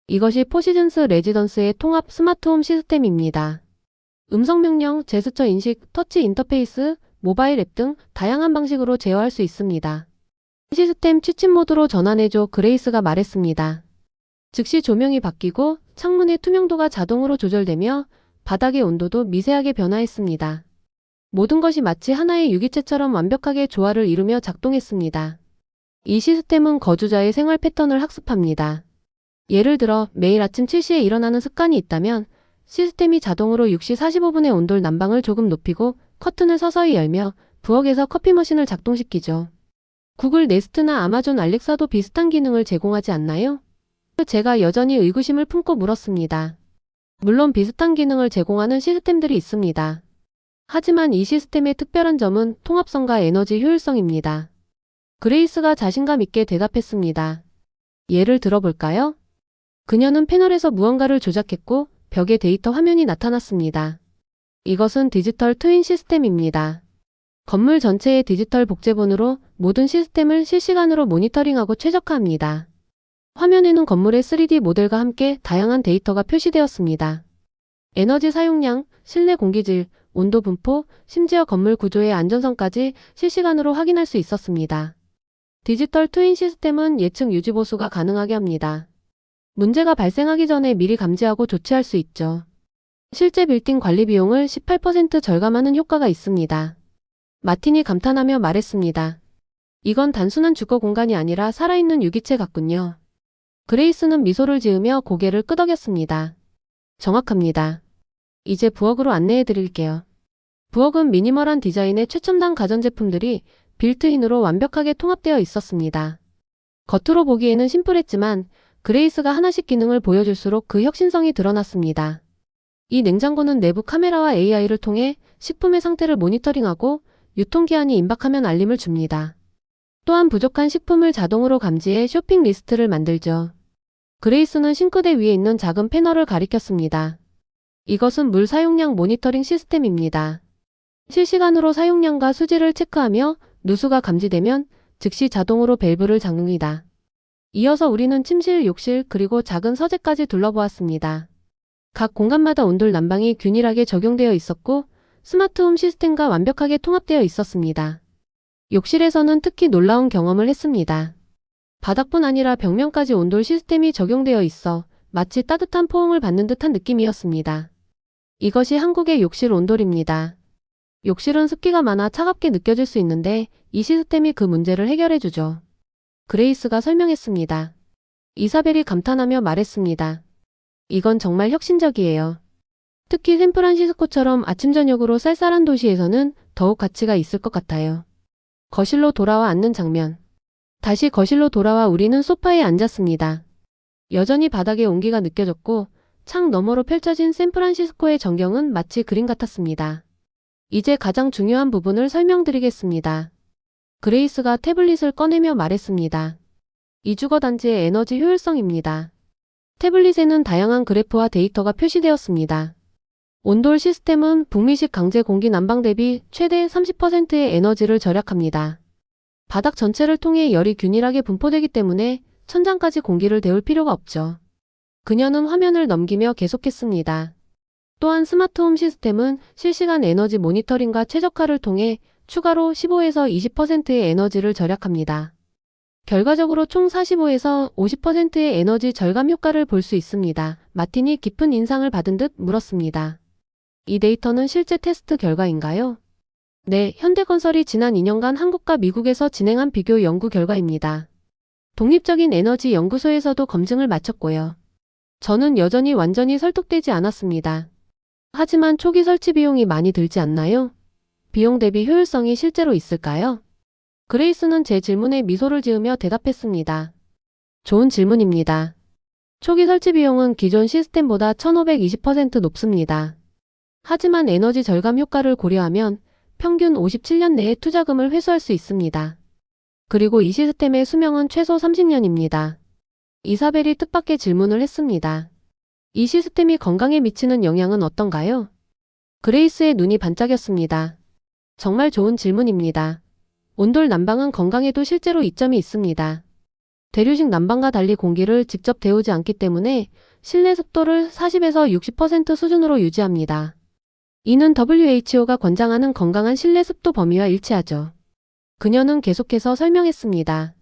이것이 포시즌스 레지던스의 통합 스마트홈 시스템입니다. 음성 명령, 제스처 인식, 터치 인터페이스, 모바일 앱 등 다양한 방식으로 제어할 수 있습니다. 시스템 취침 모드로 전환해줘 그레이스가 말했습니다. 즉시 조명이 바뀌고 창문의 투명도가 자동으로 조절되며 바닥의 온도도 미세하게 변화했습니다. 모든 것이 마치 하나의 유기체처럼 완벽하게 조화를 이루며 작동했습니다. 이 시스템은 거주자의 생활 패턴을 학습합니다. 예를 들어 매일 아침 7시에 일어나는 습관이 있다면 시스템이 자동으로 6시 45분에 온돌 난방을 조금 높이고 커튼을 서서히 열며 부엌에서 커피 머신을 작동시키죠. 구글 네스트나 아마존 알렉사도 비슷한 기능을 제공하지 않나요? 제가 여전히 의구심을 품고 물었습니다. 물론 비슷한 기능을 제공하는 시스템들이 있습니다. 하지만 이 시스템의 특별한 점은 통합성과 에너지 효율성입니다. 그레이스가 자신감 있게 대답했습니다. 예를 들어볼까요? 그녀는 패널에서 무언가를 조작했고 벽에 데이터 화면이 나타났습니다. 이것은 디지털 트윈 시스템입니다. 건물 전체의 디지털 복제본으로 모든 시스템을 실시간으로 모니터링하고 최적화합니다. 화면에는 건물의 3D 모델과 함께 다양한 데이터가 표시되었습니다. 에너지 사용량, 실내 공기질, 온도 분포, 심지어 건물 구조의 안전성까지 실시간으로 확인할 수 있었습니다. 디지털 트윈 시스템은 예측 유지 보수가 가능하게 합니다. 문제가 발생하기 전에 미리 감지하고 조치할 수 있죠. 실제 빌딩 관리 비용을 18% 절감하는 효과가 있습니다. 마틴이 감탄하며 말했습니다. 이건 단순한 주거 공간이 아니라 살아있는 유기체 같군요. 그레이스는 미소를 지으며 고개를 끄덕였습니다. 정확합니다. 이제 부엌으로 안내해 드릴게요. 부엌은 미니멀한 디자인의 최첨단 가전제품들이 빌트인으로 완벽하게 통합되어 있었습니다. 겉으로 보기에는 심플했지만 그레이스가 하나씩 기능을 보여줄수록 그 혁신성이 드러났습니다. 이 냉장고는 내부 카메라와 AI를 통해 식품의 상태를 모니터링하고 유통기한이 임박하면 알림을 줍니다. 또한 부족한 식품을 자동으로 감지해 쇼핑 리스트를 만들죠. 그레이스는 싱크대 위에 있는 작은 패널을 가리켰습니다. 이것은 물 사용량 모니터링 시스템입니다. 실시간으로 사용량과 수질을 체크하며 누수가 감지되면 즉시 자동으로 밸브를 잠깁니다. 이어서 우리는 침실, 욕실, 그리고 작은 서재까지 둘러보았습니다. 각 공간마다 온돌 난방이 균일하게 적용되어 있었고 스마트홈 시스템과 완벽하게 통합되어 있었습니다. 욕실에서는 특히 놀라운 경험을 했습니다. 바닥뿐 아니라 벽면까지 온돌 시스템이 적용되어 있어 마치 따뜻한 포옹을 받는 듯한 느낌이었습니다. 이것이 한국의 욕실 온돌입니다. 욕실은 습기가 많아 차갑게 느껴질 수 있는데 이 시스템이 그 문제를 해결해주죠. 그레이스가 설명했습니다. 이사벨이 감탄하며 말했습니다. 이건 정말 혁신적이에요. 특히 샌프란시스코처럼 아침 저녁으로 쌀쌀한 도시에서는 더욱 가치가 있을 것 같아요. 거실로 돌아와 앉는 장면. 다시 거실로 돌아와 우리는 소파에 앉았습니다. 여전히 바닥에 온기가 느껴졌고 창 너머로 펼쳐진 샌프란시스코의 전경은 마치 그림 같았습니다. 이제 가장 중요한 부분을 설명드리겠습니다. 그레이스가 태블릿을 꺼내며 말했습니다. 이 주거 단지의 에너지 효율성입니다. 태블릿에는 다양한 그래프와 데이터가 표시되었습니다. 온돌 시스템은 북미식 강제 공기 난방 대비 최대 30%의 에너지를 절약합니다. 바닥 전체를 통해 열이 균일하게 분포되기 때문에 천장까지 공기를 데울 필요가 없죠. 그녀는 화면을 넘기며 계속했습니다. 또한 스마트홈 시스템은 실시간 에너지 모니터링과 최적화를 통해 추가로 15에서 20%의 에너지를 절약합니다. 결과적으로 총 45에서 50%의 에너지 절감 효과를 볼 수 있습니다. 마틴이 깊은 인상을 받은 듯 물었습니다. 이 데이터는 실제 테스트 결과인가요? 네, 현대건설이 지난 2년간 한국과 미국에서 진행한 비교 연구 결과입니다. 독립적인 에너지 연구소에서도 검증을 마쳤고요. 저는 여전히 완전히 설득되지 않았습니다. 하지만 초기 설치 비용이 많이 들지 않나요? 비용 대비 효율성이 실제로 있을까요? 그레이스는 제 질문에 미소를 지으며 대답했습니다. 좋은 질문입니다. 초기 설치 비용은 기존 시스템보다 1520% 높습니다. 하지만 에너지 절감 효과를 고려하면 평균 57년 내에 투자금을 회수할 수 있습니다. 그리고 이 시스템의 수명은 최소 30년입니다. 이사벨이 뜻밖의 질문을 했습니다. 이 시스템이 건강에 미치는 영향은 어떤가요? 그레이스의 눈이 반짝였습니다. 정말 좋은 질문입니다. 온돌 난방은 건강에도 실제로 이점이 있습니다. 대류식 난방과 달리 공기를 직접 데우지 않기 때문에 실내 습도를 40에서 60% 수준으로 유지합니다. 이는 WHO가 권장하는 건강한 실내 습도 범위와 일치하죠. 그녀는 계속해서 설명했습니다.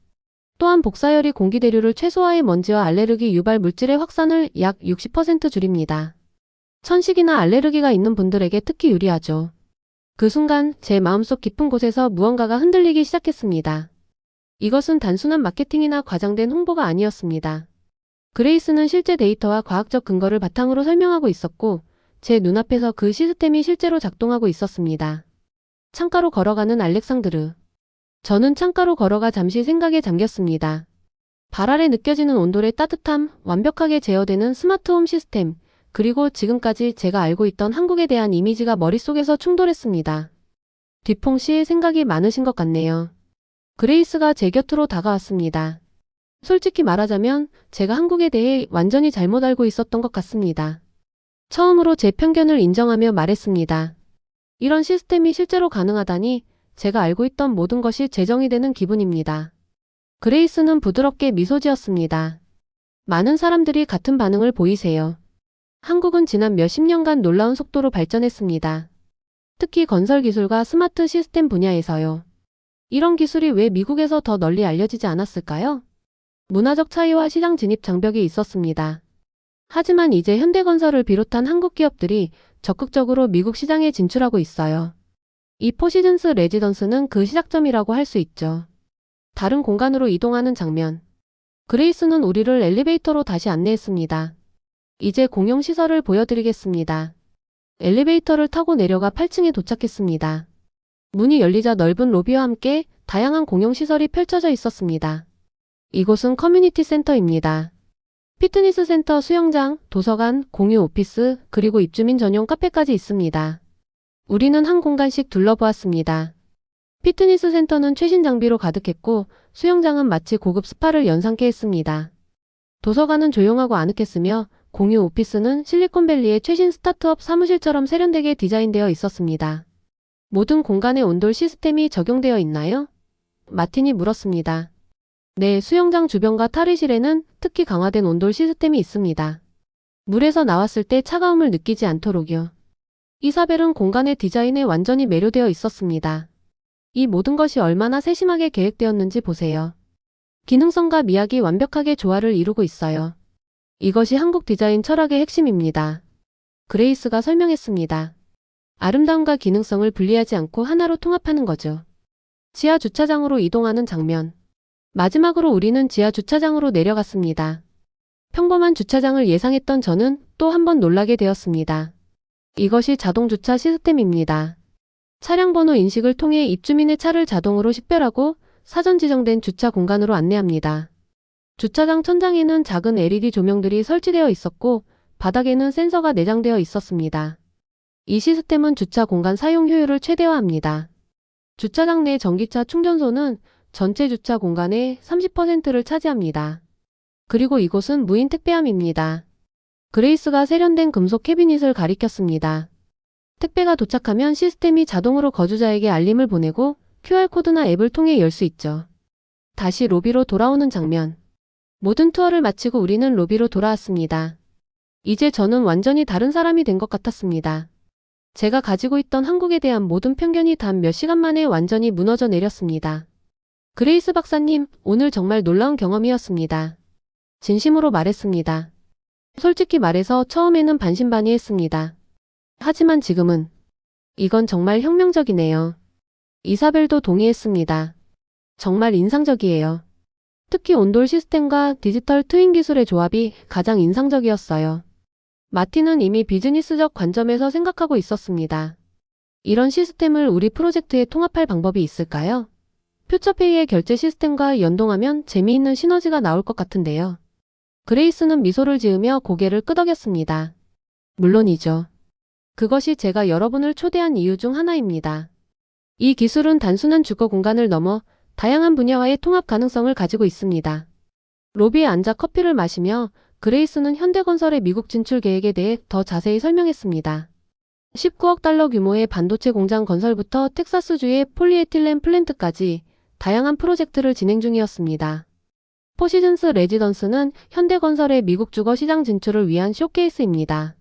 또한 복사열이 공기 대류를 최소화해 먼지와 알레르기 유발 물질의 확산을 약 60% 줄입니다. 천식이나 알레르기가 있는 분들에게 특히 유리하죠. 그 순간 제 마음속 깊은 곳에서 무언가가 흔들리기 시작했습니다. 이것은 단순한 마케팅이나 과장된 홍보가 아니었습니다. 그레이스는 실제 데이터와 과학적 근거를 바탕으로 설명하고 있었고 제 눈앞에서 그 시스템이 실제로 작동하고 있었습니다. 창가로 걸어가는 알렉상드르. 저는 창가로 걸어가 잠시 생각에 잠겼습니다. 발 아래 느껴지는 온돌의 따뜻함, 완벽하게 제어되는 스마트홈 시스템, 그리고 지금까지 제가 알고 있던 한국에 대한 이미지가 머릿속에서 충돌했습니다. 뒤퐁 씨 생각이 많으신 것 같네요. 그레이스가 제 곁으로 다가왔습니다. 솔직히 말하자면 제가 한국에 대해 완전히 잘못 알고 있었던 것 같습니다. 처음으로 제 편견을 인정하며 말했습니다. 이런 시스템이 실제로 가능하다니 제가 알고 있던 모든 것이 재정이 되는 기분입니다. 그레이스는 부드럽게 미소 지었습니다. 많은 사람들이 같은 반응을 보이세요. 한국은 지난 몇십 년간 놀라운 속도로 발전했습니다. 특히 건설 기술과 스마트 시스템 분야에서요. 이런 기술이 왜 미국에서 더 널리 알려지지 않았을까요? 문화적 차이와 시장 진입 장벽이 있었습니다. 하지만 이제 현대건설을 비롯한 한국 기업들이 적극적으로 미국 시장에 진출하고 있어요. 이 포시즌스 레지던스는 그 시작점이라고 할 수 있죠. 다른 공간으로 이동하는 장면. 그레이스는 우리를 엘리베이터로 다시 안내했습니다. 이제 공용시설을 보여드리겠습니다. 엘리베이터를 타고 내려가 8층에 도착했습니다. 문이 열리자 넓은 로비와 함께 다양한 공용시설이 펼쳐져 있었습니다. 이곳은 커뮤니티 센터입니다. 피트니스 센터, 수영장, 도서관, 공유 오피스, 그리고 입주민 전용 카페까지 있습니다. 우리는 한 공간씩 둘러보았습니다. 피트니스 센터는 최신 장비로 가득했고 수영장은 마치 고급 스파를 연상케 했습니다. 도서관은 조용하고 아늑했으며 공유 오피스는 실리콘밸리의 최신 스타트업 사무실처럼 세련되게 디자인되어 있었습니다. 모든 공간에 온돌 시스템이 적용되어 있나요? 마틴이 물었습니다. 네, 수영장 주변과 탈의실에는 특히 강화된 온돌 시스템이 있습니다. 물에서 나왔을 때 차가움을 느끼지 않도록요. 이사벨은 공간의 디자인에 완전히 매료되어 있었습니다. 이 모든 것이 얼마나 세심하게 계획되었는지 보세요. 기능성과 미학이 완벽하게 조화를 이루고 있어요. 이것이 한국 디자인 철학의 핵심입니다. 그레이스가 설명했습니다. 아름다움과 기능성을 분리하지 않고 하나로 통합하는 거죠. 지하 주차장으로 이동하는 장면. 마지막으로 우리는 지하 주차장으로 내려갔습니다. 평범한 주차장을 예상했던 저는 또 한 번 놀라게 되었습니다. 이것이 자동주차 시스템입니다. 차량 번호 인식을 통해 입주민의 차를 자동으로 식별하고 사전 지정된 주차 공간으로 안내합니다. 주차장 천장에는 작은 LED 조명들이 설치되어 있었고 바닥에는 센서가 내장되어 있었습니다. 이 시스템은 주차 공간 사용 효율을 최대화합니다. 주차장 내 전기차 충전소는 전체 주차 공간의 30%를 차지합니다. 그리고 이곳은 무인 택배함입니다. 그레이스가 세련된 금속 캐비닛을 가리켰습니다. 택배가 도착하면 시스템이 자동으로 거주자에게 알림을 보내고 QR코드나 앱을 통해 열 수 있죠. 다시 로비로 돌아오는 장면. 모든 투어를 마치고 우리는 로비로 돌아왔습니다. 이제 저는 완전히 다른 사람이 된 것 같았습니다. 제가 가지고 있던 한국에 대한 모든 편견이 단 몇 시간 만에 완전히 무너져 내렸습니다. 그레이스 박사님, 오늘 정말 놀라운 경험이었습니다. 진심으로 말했습니다. 솔직히 말해서 처음에는 반신반의했습니다. 하지만 지금은 이건 정말 혁명적이네요. 이사벨도 동의했습니다. 정말 인상적이에요. 특히 온돌 시스템과 디지털 트윈 기술의 조합이 가장 인상적이었어요. 마틴은 이미 비즈니스적 관점에서 생각하고 있었습니다. 이런 시스템을 우리 프로젝트에 통합할 방법이 있을까요? 퓨처페이의 결제 시스템과 연동하면 재미있는 시너지가 나올 것 같은데요. 그레이스는 미소를 지으며 고개를 끄덕였습니다. 물론이죠. 그것이 제가 여러분을 초대한 이유 중 하나입니다. 이 기술은 단순한 주거 공간을 넘어 다양한 분야와의 통합 가능성을 가지고 있습니다. 로비에 앉아 커피를 마시며 그레이스는 현대건설의 미국 진출 계획에 대해 더 자세히 설명했습니다. 19억 달러 규모의 반도체 공장 건설부터 텍사스주의 폴리에틸렌 플랜트까지 다양한 프로젝트를 진행 중이었습니다. 포시즌스 레지던스는 현대건설의 미국 주거 시장 진출을 위한 쇼케이스입니다.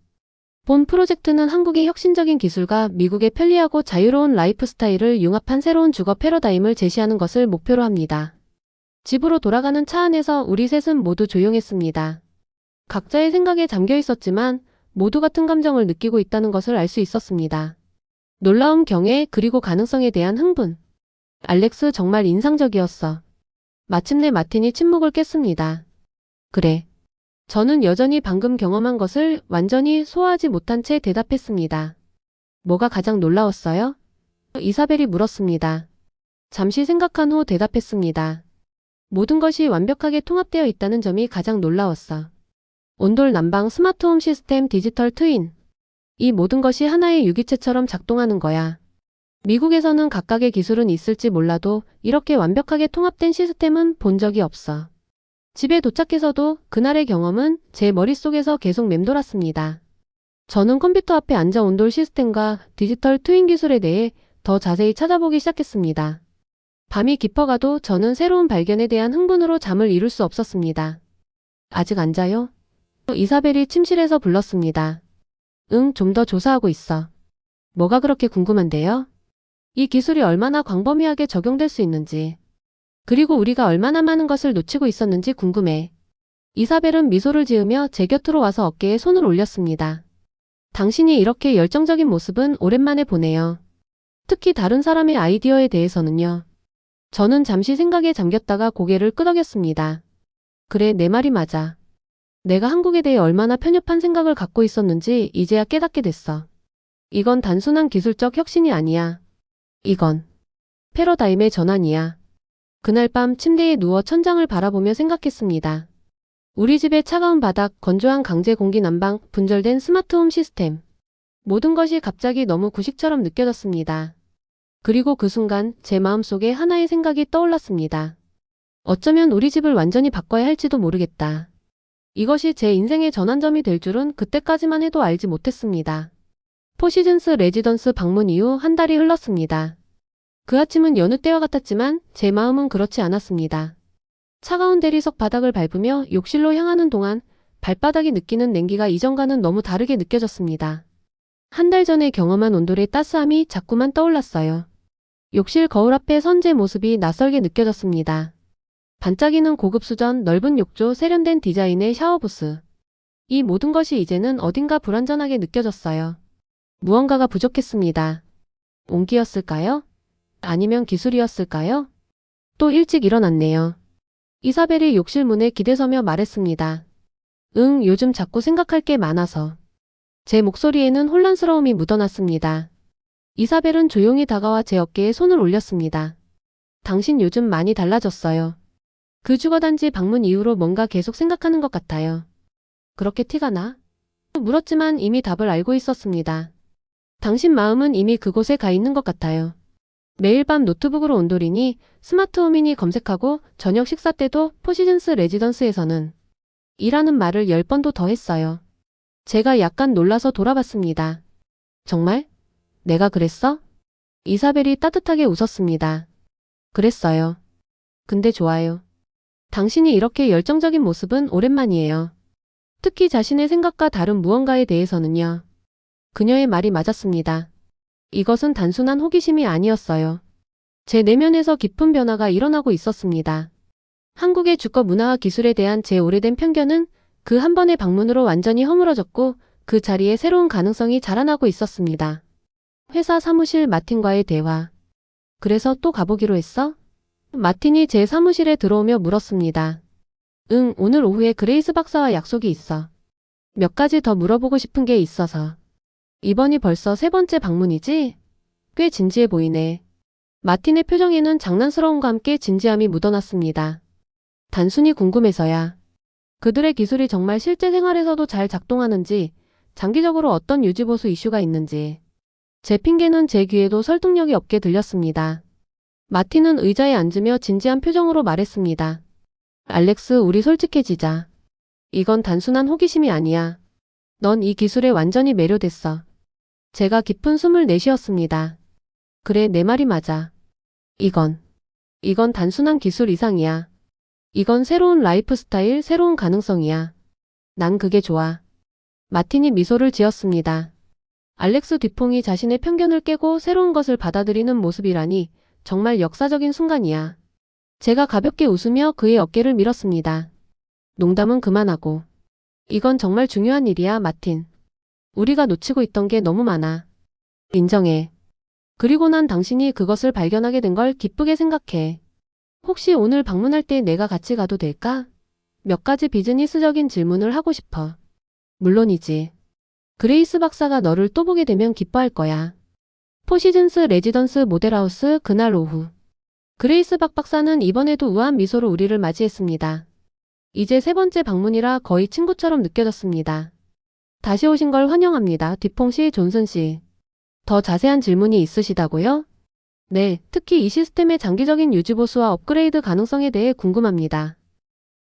본 프로젝트는 한국의 혁신적인 기술과 미국의 편리하고 자유로운 라이프 스타일을 융합한 새로운 주거 패러다임을 제시하는 것을 목표로 합니다. 집으로 돌아가는 차 안에서 우리 셋은 모두 조용했습니다. 각자의 생각에 잠겨 있었지만 모두 같은 감정을 느끼고 있다는 것을 알 수 있었습니다. 놀라움, 경애, 그리고 가능성에 대한 흥분. 알렉스 정말 인상적이었어. 마침내 마틴이 침묵을 깼습니다. 그래. 저는 여전히 방금 경험한 것을 완전히 소화하지 못한 채 대답했습니다. 뭐가 가장 놀라웠어요? 이사벨이 물었습니다. 잠시 생각한 후 대답했습니다. 모든 것이 완벽하게 통합되어 있다는 점이 가장 놀라웠어. 온돌 난방 스마트홈 시스템 디지털 트윈. 이 모든 것이 하나의 유기체처럼 작동하는 거야. 미국에서는 각각의 기술은 있을지 몰라도 이렇게 완벽하게 통합된 시스템은 본 적이 없어. 집에 도착해서도 그날의 경험은 제 머릿속에서 계속 맴돌았습니다. 저는 컴퓨터 앞에 앉아 온돌 시스템과 디지털 트윈 기술에 대해 더 자세히 찾아보기 시작했습니다. 밤이 깊어가도 저는 새로운 발견에 대한 흥분으로 잠을 이룰 수 없었습니다. 아직 안 자요? 이사벨이 침실에서 불렀습니다. 응, 좀 더 조사하고 있어. 뭐가 그렇게 궁금한데요? 이 기술이 얼마나 광범위하게 적용될 수 있는지. 그리고 우리가 얼마나 많은 것을 놓치고 있었는지 궁금해. 이사벨은 미소를 지으며 제 곁으로 와서 어깨에 손을 올렸습니다. 당신이 이렇게 열정적인 모습은 오랜만에 보네요. 특히 다른 사람의 아이디어에 대해서는요. 저는 잠시 생각에 잠겼다가 고개를 끄덕였습니다. 그래, 내 말이 맞아. 내가 한국에 대해 얼마나 편협한 생각을 갖고 있었는지 이제야 깨닫게 됐어. 이건 단순한 기술적 혁신이 아니야. 이건 패러다임의 전환이야. 그날 밤 침대에 누워 천장을 바라보며 생각했습니다. 우리 집의 차가운 바닥, 건조한 강제 공기 난방, 분절된 스마트홈 시스템. 모든 것이 갑자기 너무 구식처럼 느껴졌습니다. 그리고 그 순간 제 마음속에 하나의 생각이 떠올랐습니다. 어쩌면 우리 집을 완전히 바꿔야 할지도 모르겠다. 이것이 제 인생의 전환점이 될 줄은 그때까지만 해도 알지 못했습니다. 포시즌스 레지던스 방문 이후 한 달이 흘렀습니다. 그 아침은 여느 때와 같았지만 제 마음은 그렇지 않았습니다. 차가운 대리석 바닥을 밟으며 욕실로 향하는 동안 발바닥이 느끼는 냉기가 이전과는 너무 다르게 느껴졌습니다. 한 달 전에 경험한 온돌의 따스함이 자꾸만 떠올랐어요. 욕실 거울 앞에 선 제 모습이 낯설게 느껴졌습니다. 반짝이는 고급 수전, 넓은 욕조, 세련된 디자인의 샤워부스. 이 모든 것이 이제는 어딘가 불완전하게 느껴졌어요. 무언가가 부족했습니다. 온기였을까요? 아니면 기술이었을까요? 또 일찍 일어났네요. 이사벨이 욕실 문에 기대서며 말했습니다. 응, 요즘 자꾸 생각할 게 많아서. 제 목소리에는 혼란스러움이 묻어났습니다. 이사벨은 조용히 다가와 제 어깨에 손을 올렸습니다. 당신 요즘 많이 달라졌어요. 그 주거단지 방문 이후로 뭔가 계속 생각하는 것 같아요. 그렇게 티가 나? 물었지만 이미 답을 알고 있었습니다. 당신 마음은 이미 그곳에 가 있는 것 같아요. 매일 밤 노트북으로 온돌이니 스마트홈이니 검색하고 저녁 식사 때도 포시즌스 레지던스에서는 이라는 말을 10번도 더 했어요. 제가 약간 놀라서 돌아봤습니다. 정말? 내가 그랬어? 이사벨이 따뜻하게 웃었습니다. 그랬어요. 근데 좋아요. 당신이 이렇게 열정적인 모습은 오랜만이에요. 특히 자신의 생각과 다른 무언가에 대해서는요. 그녀의 말이 맞았습니다. 이것은 단순한 호기심이 아니었어요. 제 내면에서 깊은 변화가 일어나고 있었습니다. 한국의 주거 문화와 기술에 대한 제 오래된 편견은 그 한 번의 방문으로 완전히 허물어졌고 그 자리에 새로운 가능성이 자라나고 있었습니다. 회사 사무실 마틴과의 대화. 그래서 또 가보기로 했어? 마틴이 제 사무실에 들어오며 물었습니다. 응, 오늘 오후에 그레이스 박사와 약속이 있어. 몇 가지 더 물어보고 싶은 게 있어서. 이번이 벌써 세 번째 방문이지? 꽤 진지해 보이네. 마틴의 표정에는 장난스러움과 함께 진지함이 묻어났습니다. 단순히 궁금해서야. 그들의 기술이 정말 실제 생활에서도 잘 작동하는지, 장기적으로 어떤 유지보수 이슈가 있는지. 제 핑계는 제 귀에도 설득력이 없게 들렸습니다. 마틴은 의자에 앉으며 진지한 표정으로 말했습니다. 알렉스, 우리 솔직해지자. 이건 단순한 호기심이 아니야. 넌 이 기술에 완전히 매료됐어. 제가 깊은 숨을 내쉬었습니다. 그래, 내 말이 맞아. 이건 단순한 기술 이상이야. 이건 새로운 라이프 스타일, 새로운 가능성이야. 난 그게 좋아. 마틴이 미소를 지었습니다. 알렉스 듀퐁이 자신의 편견을 깨고 새로운 것을 받아들이는 모습이라니 정말 역사적인 순간이야. 제가 가볍게 웃으며 그의 어깨를 밀었습니다. 농담은 그만하고. 이건 정말 중요한 일이야, 마틴. 우리가 놓치고 있던 게 너무 많아. 인정해. 그리고 난 당신이 그것을 발견하게 된 걸 기쁘게 생각해. 혹시 오늘 방문할 때 내가 같이 가도 될까? 몇 가지 비즈니스적인 질문을 하고 싶어. 물론이지. 그레이스 박사가 너를 또 보게 되면 기뻐할 거야. 포시즌스 레지던스 모델하우스 그날 오후. 그레이스 박 박사는 이번에도 우아한 미소로 우리를 맞이했습니다. 이제 세 번째 방문이라 거의 친구처럼 느껴졌습니다. 다시 오신 걸 환영합니다. 듀퐁 씨, 존슨 씨. 더 자세한 질문이 있으시다고요? 네, 특히 이 시스템의 장기적인 유지보수와 업그레이드 가능성에 대해 궁금합니다.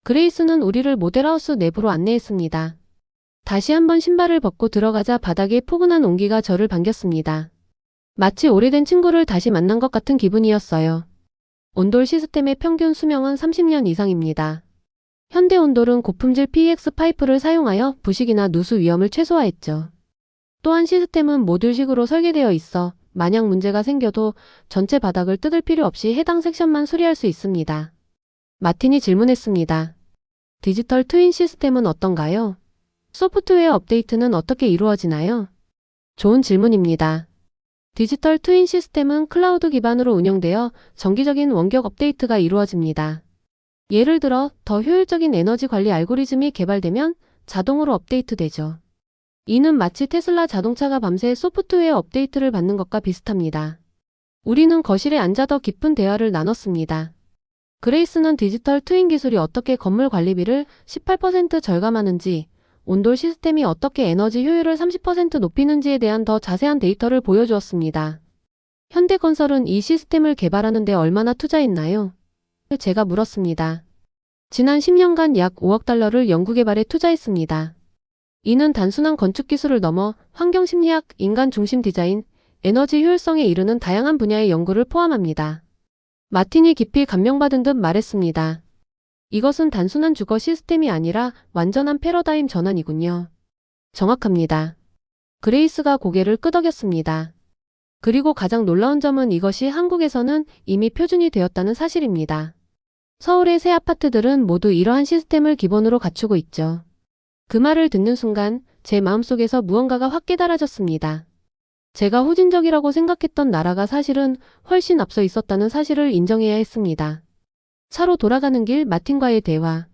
그레이스는 우리를 모델하우스 내부로 안내했습니다. 다시 한번 신발을 벗고 들어가자 바닥에 포근한 온기가 저를 반겼습니다. 마치 오래된 친구를 다시 만난 것 같은 기분이었어요. 온돌 시스템의 평균 수명은 30년 이상입니다. 현대 온돌은 고품질 PX 파이프를 사용하여 부식이나 누수 위험을 최소화했죠. 또한 시스템은 모듈식으로 설계되어 있어 만약 문제가 생겨도 전체 바닥을 뜯을 필요 없이 해당 섹션만 수리할 수 있습니다. 마틴이 질문했습니다. 디지털 트윈 시스템은 어떤가요? 소프트웨어 업데이트는 어떻게 이루어지나요? 좋은 질문입니다. 디지털 트윈 시스템은 클라우드 기반으로 운영되어 정기적인 원격 업데이트가 이루어집니다. 예를 들어 더 효율적인 에너지 관리 알고리즘이 개발되면 자동으로 업데이트되죠. 이는 마치 테슬라 자동차가 밤새 소프트웨어 업데이트를 받는 것과 비슷합니다. 우리는 거실에 앉아 더 깊은 대화를 나눴습니다. 그레이스는 디지털 트윈 기술이 어떻게 건물 관리비를 18% 절감하는지, 온돌 시스템이 어떻게 에너지 효율을 30% 높이는지에 대한 더 자세한 데이터를 보여주었습니다. 현대건설은 이 시스템을 개발하는 데 얼마나 투자했나요? 제가 물었습니다. 지난 10년간 약 5억 달러를 연구개발에 투자했습니다. 이는 단순한 건축 기술을 넘어 환경심리학, 인간 중심 디자인, 에너지 효율성에 이르는 다양한 분야의 연구를 포함합니다. 마틴이 깊이 감명받은 듯 말했습니다. 이것은 단순한 주거 시스템이 아니라 완전한 패러다임 전환이군요. 정확합니다. 그레이스가 고개를 끄덕였습니다. 그리고 가장 놀라운 점은 이것이 한국에서는 이미 표준이 되었다는 사실입니다. 서울의 새 아파트들은 모두 이러한 시스템을 기본으로 갖추고 있죠. 그 말을 듣는 순간 제 마음속에서 무언가가 확 깨달아졌습니다. 제가 후진적이라고 생각했던 나라가 사실은 훨씬 앞서 있었다는 사실을 인정해야 했습니다. 차로 돌아가는 길 마틴과의 대화.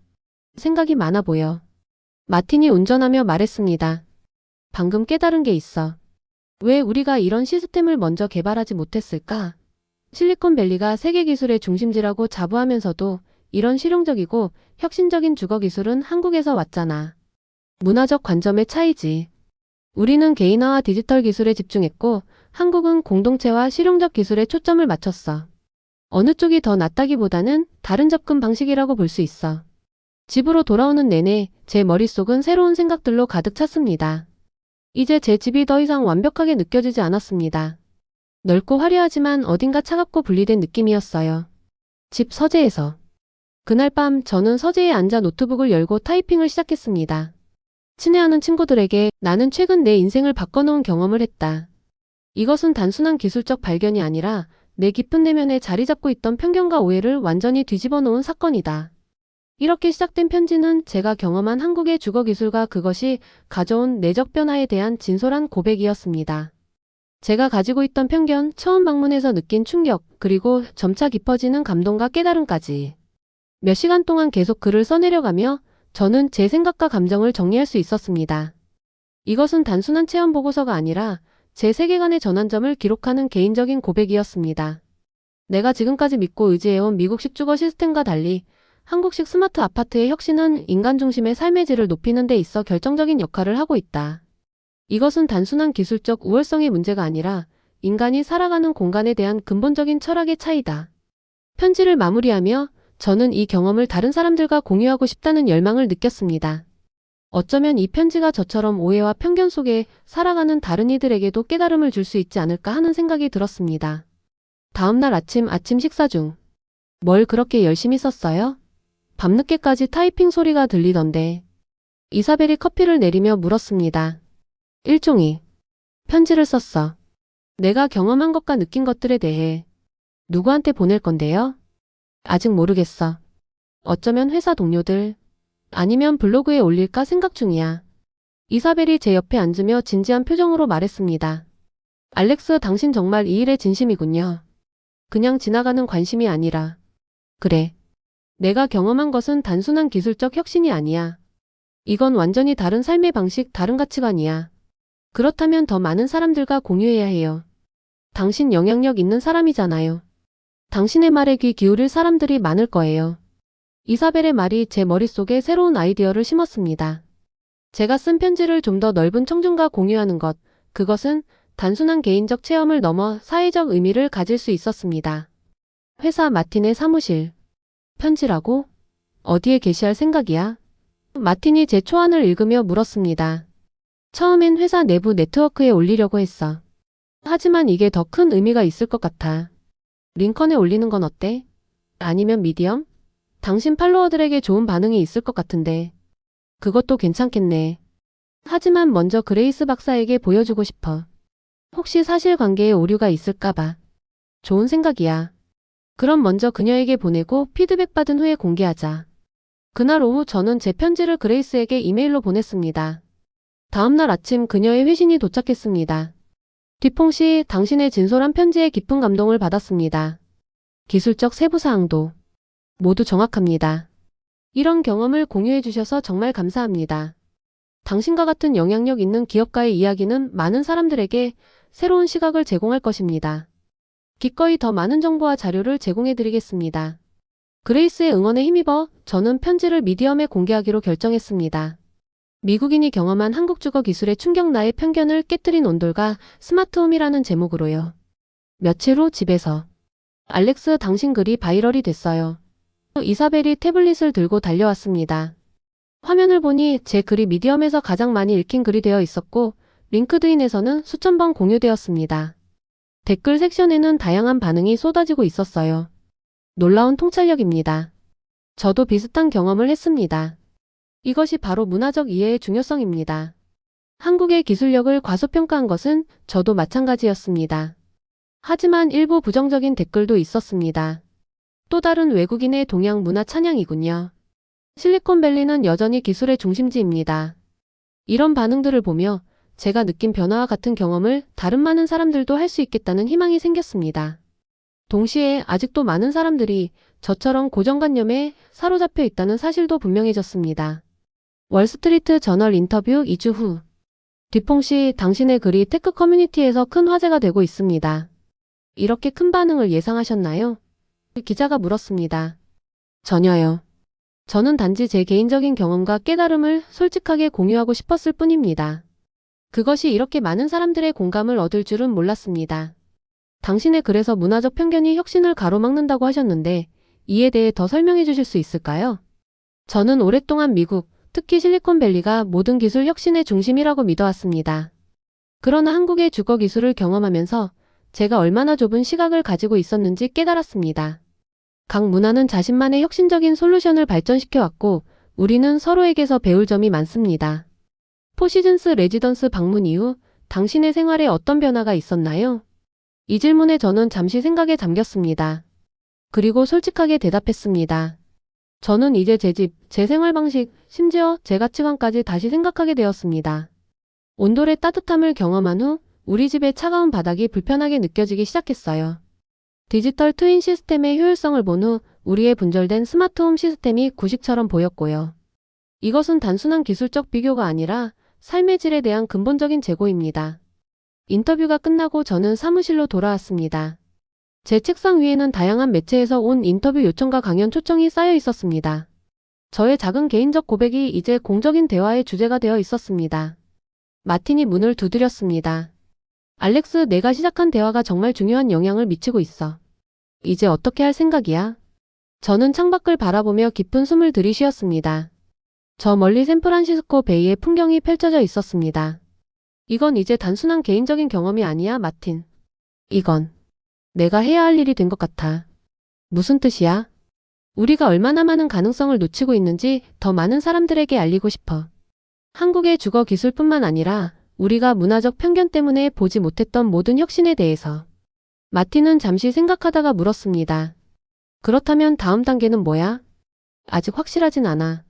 생각이 많아 보여. 마틴이 운전하며 말했습니다. 방금 깨달은 게 있어. 왜 우리가 이런 시스템을 먼저 개발하지 못했을까? 실리콘밸리가 세계 기술의 중심지라고 자부하면서도 이런 실용적이고 혁신적인 주거 기술은 한국에서 왔잖아. 문화적 관점의 차이지. 우리는 개인화와 디지털 기술에 집중했고 한국은 공동체와 실용적 기술에 초점을 맞췄어. 어느 쪽이 더 낫다기보다는 다른 접근 방식이라고 볼 수 있어. 집으로 돌아오는 내내 제 머릿속은 새로운 생각들로 가득 찼습니다. 이제 제 집이 더 이상 완벽하게 느껴지지 않았습니다. 넓고 화려하지만 어딘가 차갑고 분리된 느낌이었어요. 집 서재에서. 그날 밤 저는 서재에 앉아 노트북을 열고 타이핑을 시작했습니다. 친애하는 친구들에게 나는 최근 내 인생을 바꿔놓은 경험을 했다. 이것은 단순한 기술적 발견이 아니라 내 깊은 내면에 자리 잡고 있던 편견과 오해를 완전히 뒤집어 놓은 사건이다. 이렇게 시작된 편지는 제가 경험한 한국의 주거 기술과 그것이 가져온 내적 변화에 대한 진솔한 고백이었습니다. 제가 가지고 있던 편견, 처음 방문해서 느낀 충격, 그리고 점차 깊어지는 감동과 깨달음까지. 몇 시간 동안 계속 글을 써내려가며 저는 제 생각과 감정을 정리할 수 있었습니다. 이것은 단순한 체험 보고서가 아니라 제 세계관의 전환점을 기록하는 개인적인 고백이었습니다. 내가 지금까지 믿고 의지해온 미국식 주거 시스템과 달리 한국식 스마트 아파트의 혁신은 인간 중심의 삶의 질을 높이는 데 있어 결정적인 역할을 하고 있다. 이것은 단순한 기술적 우월성의 문제가 아니라 인간이 살아가는 공간에 대한 근본적인 철학의 차이다. 편지를 마무리하며 저는 이 경험을 다른 사람들과 공유하고 싶다는 열망을 느꼈습니다. 어쩌면 이 편지가 저처럼 오해와 편견 속에 살아가는 다른 이들에게도 깨달음을 줄 수 있지 않을까 하는 생각이 들었습니다. 다음날 아침 식사 중. 뭘 그렇게 열심히 썼어요? 밤늦게까지 타이핑 소리가 들리던데. 이사벨이 커피를 내리며 물었습니다. 일종의 편지를 썼어. 내가 경험한 것과 느낀 것들에 대해. 누구한테 보낼 건데요? 아직 모르겠어. 어쩌면 회사 동료들, 아니면 블로그에 올릴까 생각 중이야. 이사벨이 제 옆에 앉으며 진지한 표정으로 말했습니다. 알렉스, 당신 정말 이 일에 진심이군요. 그냥 지나가는 관심이 아니라. 그래. 내가 경험한 것은 단순한 기술적 혁신이 아니야. 이건 완전히 다른 삶의 방식, 다른 가치관이야. 그렇다면 더 많은 사람들과 공유해야 해요. 당신 영향력 있는 사람이잖아요. 당신의 말에 귀 기울일 사람들이 많을 거예요. 이사벨의 말이 제 머릿속에 새로운 아이디어를 심었습니다. 제가 쓴 편지를 좀 더 넓은 청중과 공유하는 것, 그것은 단순한 개인적 체험을 넘어 사회적 의미를 가질 수 있었습니다. 회사 마틴의 사무실. 편지라고? 어디에 게시할 생각이야? 마틴이 제 초안을 읽으며 물었습니다. 처음엔 회사 내부 네트워크에 올리려고 했어. 하지만 이게 더 큰 의미가 있을 것 같아. 링컨에 올리는 건 어때? 아니면 미디엄? 당신 팔로워들에게 좋은 반응이 있을 것 같은데. 그것도 괜찮겠네. 하지만 먼저 그레이스 박사에게 보여주고 싶어. 혹시 사실관계에 오류가 있을까봐. 좋은 생각이야. 그럼 먼저 그녀에게 보내고 피드백 받은 후에 공개하자. 그날 오후 저는 제 편지를 그레이스에게 이메일로 보냈습니다. 다음날 아침 그녀의 회신이 도착했습니다. 뒤퐁씨, 당신의 진솔한 편지에 깊은 감동을 받았습니다. 기술적 세부사항도 모두 정확합니다. 이런 경험을 공유해 주셔서 정말 감사합니다. 당신과 같은 영향력 있는 기업가의 이야기는 많은 사람들에게 새로운 시각을 제공할 것입니다. 기꺼이 더 많은 정보와 자료를 제공해 드리겠습니다. 그레이스의 응원에 힘입어 저는 편지를 미디엄에 공개하기로 결정했습니다. 미국인이 경험한 한국 주거 기술의 충격, 나의 편견을 깨뜨린 온돌과 스마트홈이라는 제목으로요. 며칠 후 집에서. 알렉스, 당신 글이 바이럴이 됐어요. 이사벨이 태블릿을 들고 달려왔습니다. 화면을 보니 제 글이 미디엄에서 가장 많이 읽힌 글이 되어 있었고 링크드인에서는 수천 번 공유되었습니다. 댓글 섹션에는 다양한 반응이 쏟아지고 있었어요. 놀라운 통찰력입니다. 저도 비슷한 경험을 했습니다. 이것이 바로 문화적 이해의 중요성입니다. 한국의 기술력을 과소평가한 것은 저도 마찬가지였습니다. 하지만 일부 부정적인 댓글도 있었습니다. 또 다른 외국인의 동양 문화 찬양이군요. 실리콘밸리는 여전히 기술의 중심지입니다. 이런 반응들을 보며 제가 느낀 변화와 같은 경험을 다른 많은 사람들도 할 수 있겠다는 희망이 생겼습니다. 동시에 아직도 많은 사람들이 저처럼 고정관념에 사로잡혀 있다는 사실도 분명해졌습니다. 월스트리트 저널 인터뷰 2주 후. 뒤퐁씨, 당신의 글이 테크 커뮤니티에서 큰 화제가 되고 있습니다. 이렇게 큰 반응을 예상하셨나요? 기자가 물었습니다. 전혀요. 저는 단지 제 개인적인 경험과 깨달음을 솔직하게 공유하고 싶었을 뿐입니다. 그것이 이렇게 많은 사람들의 공감을 얻을 줄은 몰랐습니다. 당신의 글에서 문화적 편견이 혁신을 가로막는다고 하셨는데 이에 대해 더 설명해 주실 수 있을까요? 저는 오랫동안 미국, 특히 실리콘밸리가 모든 기술 혁신의 중심이라고 믿어왔습니다. 그러나 한국의 주거 기술을 경험하면서 제가 얼마나 좁은 시각을 가지고 있었는지 깨달았습니다. 각 문화는 자신만의 혁신적인 솔루션을 발전시켜왔고 우리는 서로에게서 배울 점이 많습니다. 포시즌스 레지던스 방문 이후 당신의 생활에 어떤 변화가 있었나요? 이 질문에 저는 잠시 생각에 잠겼습니다. 그리고 솔직하게 대답했습니다. 저는 이제 제 집, 제 생활 방식, 심지어 제 가치관까지 다시 생각하게 되었습니다. 온돌의 따뜻함을 경험한 후 우리 집의 차가운 바닥이 불편하게 느껴지기 시작했어요. 디지털 트윈 시스템의 효율성을 본 후 우리의 분절된 스마트홈 시스템이 구식처럼 보였고요. 이것은 단순한 기술적 비교가 아니라 삶의 질에 대한 근본적인 재고입니다. 인터뷰가 끝나고 저는 사무실로 돌아왔습니다. 제 책상 위에는 다양한 매체에서 온 인터뷰 요청과 강연 초청이 쌓여 있었습니다. 저의 작은 개인적 고백이 이제 공적인 대화의 주제가 되어 있었습니다. 마틴이 문을 두드렸습니다. 알렉스, 내가 시작한 대화가 정말 중요한 영향을 미치고 있어. 이제 어떻게 할 생각이야? 저는 창밖을 바라보며 깊은 숨을 들이쉬었습니다. 저 멀리 샌프란시스코 베이의 풍경이 펼쳐져 있었습니다. 이건 이제 단순한 개인적인 경험이 아니야, 마틴. 이건 내가 해야 할 일이 된 것 같아. 무슨 뜻이야? 우리가 얼마나 많은 가능성을 놓치고 있는지 더 많은 사람들에게 알리고 싶어. 한국의 주거 기술뿐만 아니라 우리가 문화적 편견 때문에 보지 못했던 모든 혁신에 대해서. 마틴은 잠시 생각하다가 물었습니다. 그렇다면 다음 단계는 뭐야? 아직 확실하진 않아.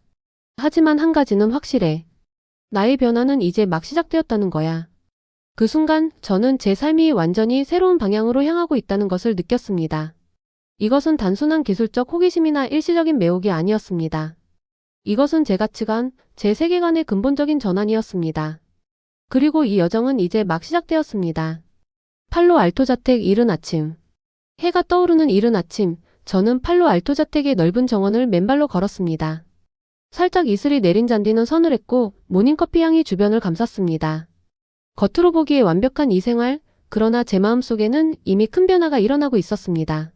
하지만 한 가지는 확실해. 나의 변화는 이제 막 시작되었다는 거야. 그 순간 저는 제 삶이 완전히 새로운 방향으로 향하고 있다는 것을 느꼈습니다. 이것은 단순한 기술적 호기심이나 일시적인 매혹이 아니었습니다. 이것은 제 가치관, 제 세계관의 근본적인 전환이었습니다. 그리고 이 여정은 이제 막 시작되었습니다. 팔로 알토 자택 이른 아침. 해가 떠오르는 이른 아침, 저는 팔로 알토 자택의 넓은 정원을 맨발로 걸었습니다. 살짝 이슬이 내린 잔디는 서늘했고 모닝커피 향이 주변을 감쌌습니다. 겉으로 보기에 완벽한 이 생활, 그러나 제 마음속에는 이미 큰 변화가 일어나고 있었습니다.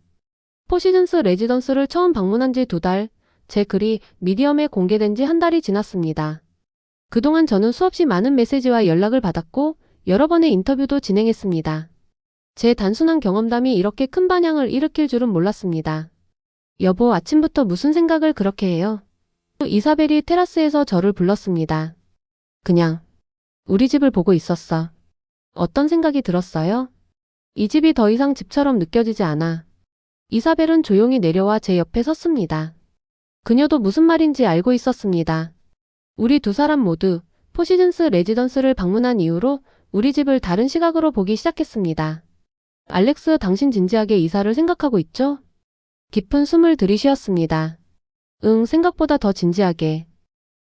포시즌스 레지던스를 처음 방문한 지 2달, 제 글이 미디엄에 공개된 지 한 달이 지났습니다. 그동안 저는 수없이 많은 메시지와 연락을 받았고 여러 번의 인터뷰도 진행했습니다. 제 단순한 경험담이 이렇게 큰 반향을 일으킬 줄은 몰랐습니다. 여보, 아침부터 무슨 생각을 그렇게 해요? 이사벨이 테라스에서 저를 불렀습니다. 그냥 우리 집을 보고 있었어. 어떤 생각이 들었어요? 이 집이 더 이상 집처럼 느껴지지 않아. 이사벨은 조용히 내려와 제 옆에 섰습니다. 그녀도 무슨 말인지 알고 있었습니다. 우리 두 사람 모두 포시즌스 레지던스를 방문한 이후로 우리 집을 다른 시각으로 보기 시작했습니다. 알렉스, 당신 진지하게 이사를 생각하고 있죠? 깊은 숨을 들이쉬었습니다. 응, 생각보다 더 진지하게.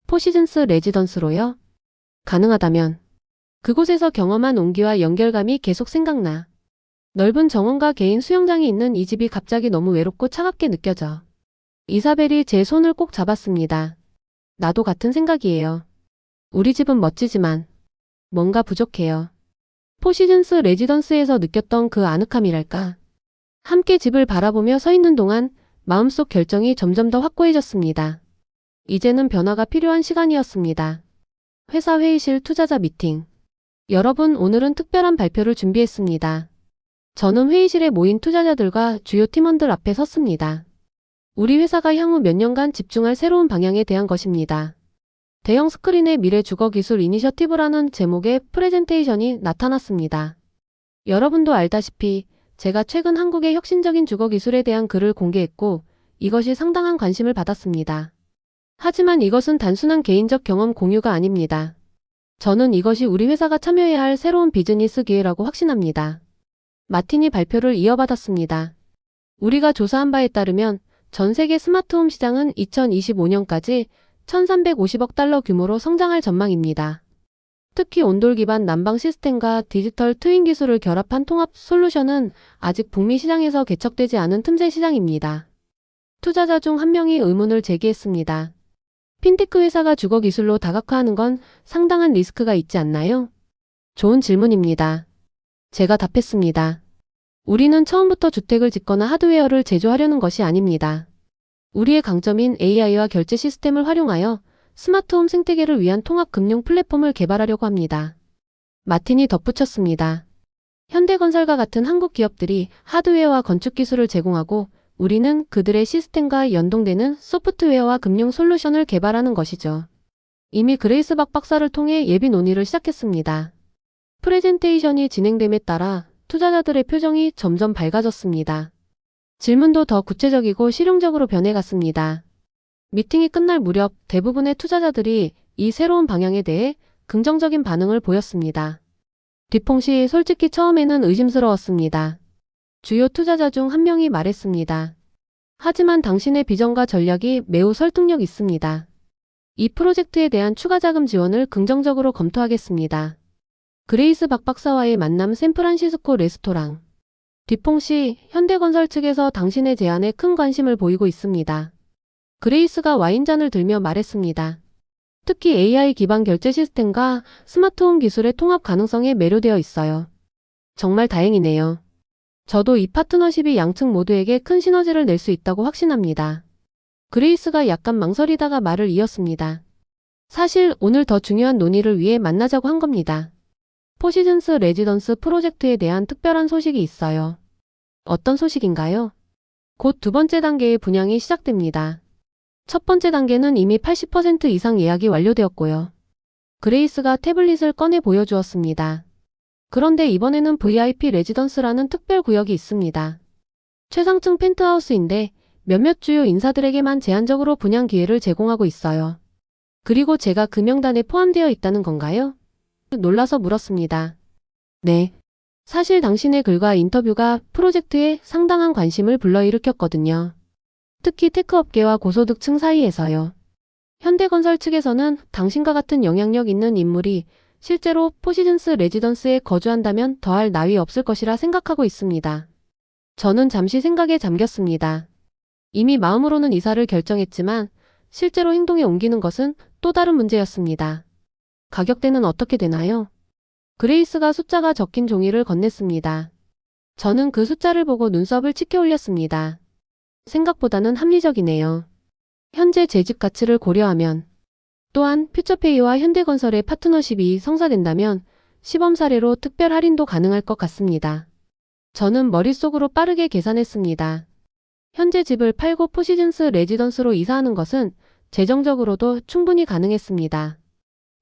포시즌스 레지던스로요? 가능하다면. 그곳에서 경험한 온기와 연결감이 계속 생각나. 넓은 정원과 개인 수영장이 있는 이 집이 갑자기 너무 외롭고 차갑게 느껴져. 이사벨이 제 손을 꼭 잡았습니다. 나도 같은 생각이에요. 우리 집은 멋지지만 뭔가 부족해요. 포시즌스 레지던스에서 느꼈던 그 아늑함이랄까. 함께 집을 바라보며 서 있는 동안 마음속 결정이 점점 더 확고해졌습니다. 이제는 변화가 필요한 시간이었습니다. 회사 회의실 투자자 미팅. 여러분, 오늘은 특별한 발표를 준비했습니다. 저는 회의실에 모인 투자자들과 주요 팀원들 앞에 섰습니다. 우리 회사가 향후 몇 년간 집중할 새로운 방향에 대한 것입니다. 대형 스크린의 미래 주거 기술 이니셔티브라는 제목의 프레젠테이션이 나타났습니다. 여러분도 알다시피 제가 최근 한국의 혁신적인 주거 기술에 대한 글을 공개했고 이것이 상당한 관심을 받았습니다. 하지만 이것은 단순한 개인적 경험 공유가 아닙니다. 저는 이것이 우리 회사가 참여해야 할 새로운 비즈니스 기회라고 확신합니다. 마틴이 발표를 이어받았습니다. 우리가 조사한 바에 따르면 전 세계 스마트홈 시장은 2025년까지 1,350억 달러 규모로 성장할 전망입니다. 특히 온돌 기반 난방 시스템과 디지털 트윈 기술을 결합한 통합 솔루션은 아직 북미 시장에서 개척되지 않은 틈새 시장입니다. 투자자 중 한 명이 의문을 제기했습니다. 핀테크 회사가 주거 기술로 다각화하는 건 상당한 리스크가 있지 않나요? 좋은 질문입니다. 제가 답했습니다. 우리는 처음부터 주택을 짓거나 하드웨어를 제조하려는 것이 아닙니다. 우리의 강점인 AI와 결제 시스템을 활용하여 스마트홈 생태계를 위한 통합 금융 플랫폼을 개발하려고 합니다. 마틴이 덧붙였습니다. 현대건설과 같은 한국 기업들이 하드웨어와 건축 기술을 제공하고 우리는 그들의 시스템과 연동되는 소프트웨어와 금융 솔루션을 개발하는 것이죠. 이미 그레이스 박 박사를 통해 예비 논의를 시작했습니다. 프레젠테이션이 진행됨에 따라 투자자들의 표정이 점점 밝아졌습니다. 질문도 더 구체적이고 실용적으로 변해갔습니다. 미팅이 끝날 무렵 대부분의 투자자들이 이 새로운 방향에 대해 긍정적인 반응을 보였습니다. 뒷봉씨 솔직히 처음에는 의심스러웠습니다. 주요 투자자 중 한 명이 말했습니다. 하지만 당신의 비전과 전략이 매우 설득력 있습니다. 이 프로젝트에 대한 추가 자금 지원을 긍정적으로 검토하겠습니다. 그레이스 박 박사와의 만남 샌프란시스코 레스토랑. 뒷봉씨, 현대건설 측에서 당신의 제안에 큰 관심을 보이고 있습니다. 그레이스가 와인잔을 들며 말했습니다. 특히 AI 기반 결제 시스템과 스마트홈 기술의 통합 가능성에 매료되어 있어요. 정말 다행이네요. 저도 이 파트너십이 양측 모두에게 큰 시너지를 낼 수 있다고 확신합니다. 그레이스가 약간 망설이다가 말을 이었습니다. 사실 오늘 더 중요한 논의를 위해 만나자고 한 겁니다. 포시즌스 레지던스 프로젝트에 대한 특별한 소식이 있어요. 어떤 소식인가요? 곧 두 번째 단계의 분양이 시작됩니다. 첫 번째 단계는 이미 80% 이상 예약이 완료되었고요. 그레이스가 태블릿을 꺼내 보여주었습니다. 그런데 이번에는 VIP 레지던스라는 특별 구역이 있습니다. 최상층 펜트하우스인데 몇몇 주요 인사들에게만 제한적으로 분양 기회를 제공하고 있어요. 그리고 제가 그 명단에 포함되어 있다는 건가요? 놀라서 물었습니다. 네. 사실 당신의 글과 인터뷰가 프로젝트에 상당한 관심을 불러일으켰거든요. 특히 테크업계와 고소득층 사이에서요. 현대건설 측에서는 당신과 같은 영향력 있는 인물이 실제로 포시즌스 레지던스에 거주한다면 더할 나위 없을 것이라 생각하고 있습니다. 저는 잠시 생각에 잠겼습니다. 이미 마음으로는 이사를 결정했지만 실제로 행동에 옮기는 것은 또 다른 문제였습니다. 가격대는 어떻게 되나요? 그레이스가 숫자가 적힌 종이를 건넸습니다. 저는 그 숫자를 보고 눈썹을 치켜 올렸습니다. 생각보다는 합리적이네요. 현재 재직 가치를 고려하면 또한 퓨처페이와 현대건설의 파트너십이 성사된다면 시범 사례로 특별 할인도 가능할 것 같습니다. 저는 머릿속으로 빠르게 계산했습니다. 현재 집을 팔고 포시즌스 레지던스로 이사하는 것은 재정적으로도 충분히 가능했습니다.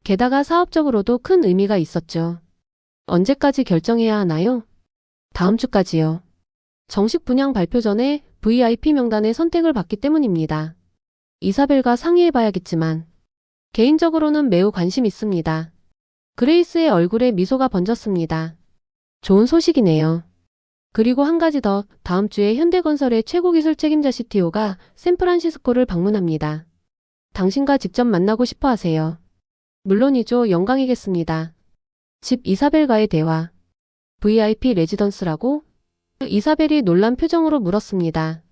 게다가 사업적으로도 큰 의미가 있었죠. 언제까지 결정해야 하나요? 다음 주까지요. 정식 분양 발표 전에 VIP 명단의 선택을 받기 때문입니다. 이사벨과 상의해봐야겠지만 개인적으로는 매우 관심 있습니다. 그레이스의 얼굴에 미소가 번졌습니다. 좋은 소식이네요. 그리고 한 가지 더, 다음 주에 현대건설의 최고 기술 책임자 CTO가 샌프란시스코를 방문합니다. 당신과 직접 만나고 싶어 하세요. 물론이죠. 영광이겠습니다. 집 이사벨과의 대화. VIP 레지던스라고? 이사벨이 놀란 표정으로 물었습니다.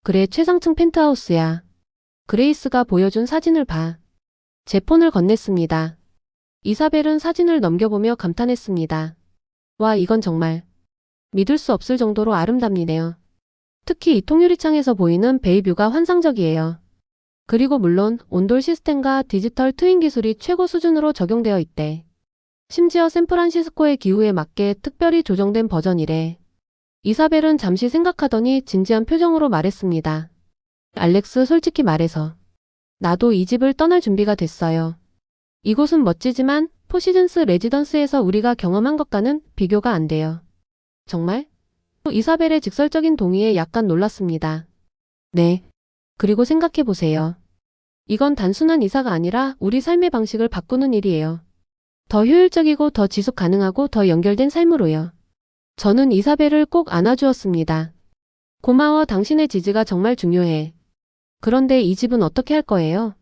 그래, 최상층 펜트하우스야. 그레이스가 보여준 사진을 봐. 제 폰을 건넸습니다. 이사벨은 사진을 넘겨보며 감탄했습니다. 와, 이건 정말 믿을 수 없을 정도로 아름답네요. 특히 이 통유리창에서 보이는 베이뷰가 환상적이에요. 그리고 물론 온돌 시스템과 디지털 트윈 기술이 최고 수준으로 적용되어 있대. 심지어 샌프란시스코의 기후에 맞게 특별히 조정된 버전이래. 이사벨은 잠시 생각하더니 진지한 표정으로 말했습니다. 알렉스, 솔직히 말해서 나도 이 집을 떠날 준비가 됐어요. 이곳은 멋지지만 포시즌스 레지던스에서 우리가 경험한 것과는 비교가 안 돼요. 정말? 이사벨의 직설적인 동의에 약간 놀랐습니다. 네. 그리고 생각해보세요. 이건 단순한 이사가 아니라 우리 삶의 방식을 바꾸는 일이에요. 더 효율적이고 더 지속 가능하고 더 연결된 삶으로요. 저는 이사벨을 꼭 안아주었습니다. 고마워, 당신의 지지가 정말 중요해. 그런데 이 집은 어떻게 할 거예요?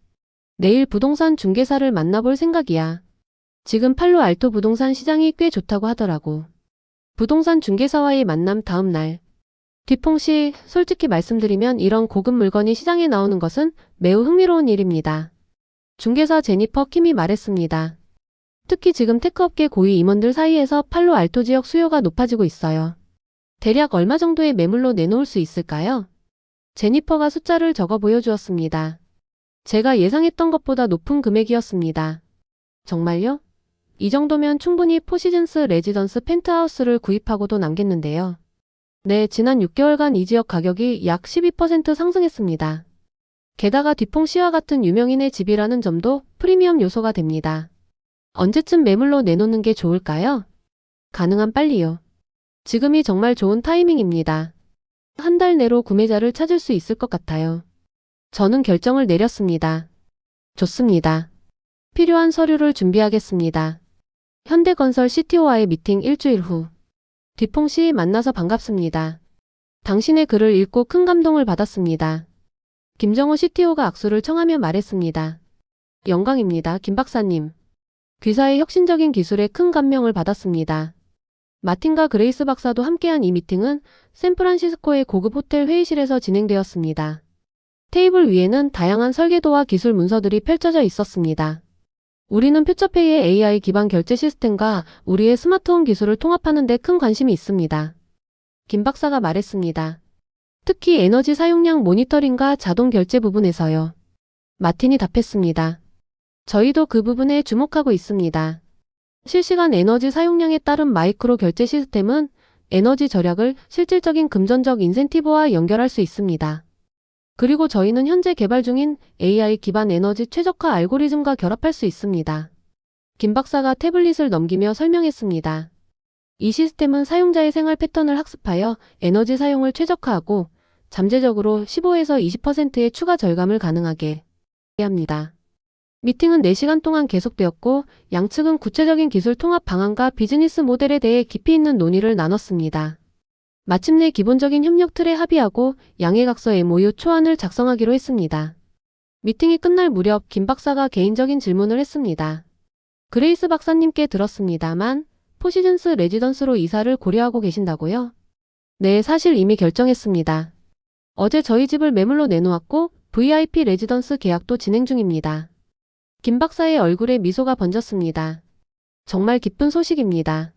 내일 부동산 중개사를 만나볼 생각이야. 지금 팔로알토 부동산 시장이 꽤 좋다고 하더라고. 부동산 중개사와의 만남 다음 날. 뒷봉씨, 솔직히 말씀드리면 이런 고급 물건이 시장에 나오는 것은 매우 흥미로운 일입니다. 중개사 제니퍼 킴이 말했습니다. 특히 지금 테크업계 고위 임원들 사이에서 팔로알토 지역 수요가 높아지고 있어요. 대략 얼마 정도의 매물로 내놓을 수 있을까요? 제니퍼가 숫자를 적어 보여주었습니다. 제가 예상했던 것보다 높은 금액이었습니다. 정말요? 이 정도면 충분히 포시즌스 레지던스 펜트하우스를 구입하고도 남겠는데요. 네, 지난 6개월간 이 지역 가격이 약 12% 상승했습니다. 게다가 뒷봉씨와 같은 유명인의 집이라는 점도 프리미엄 요소가 됩니다. 언제쯤 매물로 내놓는 게 좋을까요? 가능한 빨리요. 지금이 정말 좋은 타이밍입니다. 한 달 내로 구매자를 찾을 수 있을 것 같아요. 저는 결정을 내렸습니다. 좋습니다. 필요한 서류를 준비하겠습니다. 현대건설 CTO와의 미팅 일주일 후. 뒤퐁씨 만나서 반갑습니다. 당신의 글을 읽고 큰 감동을 받았습니다. 김정호 CTO가 악수를 청하며 말했습니다. 영광입니다, 김 박사님. 귀사의 혁신적인 기술에 큰 감명을 받았습니다. 마틴과 그레이스 박사도 함께한 이 미팅은 샌프란시스코의 고급 호텔 회의실에서 진행되었습니다. 테이블 위에는 다양한 설계도와 기술 문서들이 펼쳐져 있었습니다. 우리는 퓨처페이의 AI 기반 결제 시스템과 우리의 스마트홈 기술을 통합하는 데 큰 관심이 있습니다. 김 박사가 말했습니다. 특히 에너지 사용량 모니터링과 자동 결제 부분에서요. 마틴이 답했습니다. 저희도 그 부분에 주목하고 있습니다. 실시간 에너지 사용량에 따른 마이크로 결제 시스템은 에너지 절약을 실질적인 금전적 인센티브와 연결할 수 있습니다. 그리고 저희는 현재 개발 중인 AI 기반 에너지 최적화 알고리즘과 결합할 수 있습니다. 김 박사가 태블릿을 넘기며 설명했습니다. 이 시스템은 사용자의 생활 패턴을 학습하여 에너지 사용을 최적화하고 잠재적으로 15에서 20%의 추가 절감을 가능하게 합니다. 미팅은 4시간 동안 계속되었고 양측은 구체적인 기술 통합 방안과 비즈니스 모델에 대해 깊이 있는 논의를 나눴습니다. 마침내 기본적인 협력 틀에 합의하고 양해각서 MOU 초안을 작성하기로 했습니다. 미팅이 끝날 무렵 김 박사가 개인적인 질문을 했습니다. 그레이스 박사님께 들었습니다만 포시즌스 레지던스로 이사를 고려하고 계신다고요? 네, 사실 이미 결정했습니다. 어제 저희 집을 매물로 내놓았고 VIP 레지던스 계약도 진행 중입니다. 김 박사의 얼굴에 미소가 번졌습니다. 정말 기쁜 소식입니다.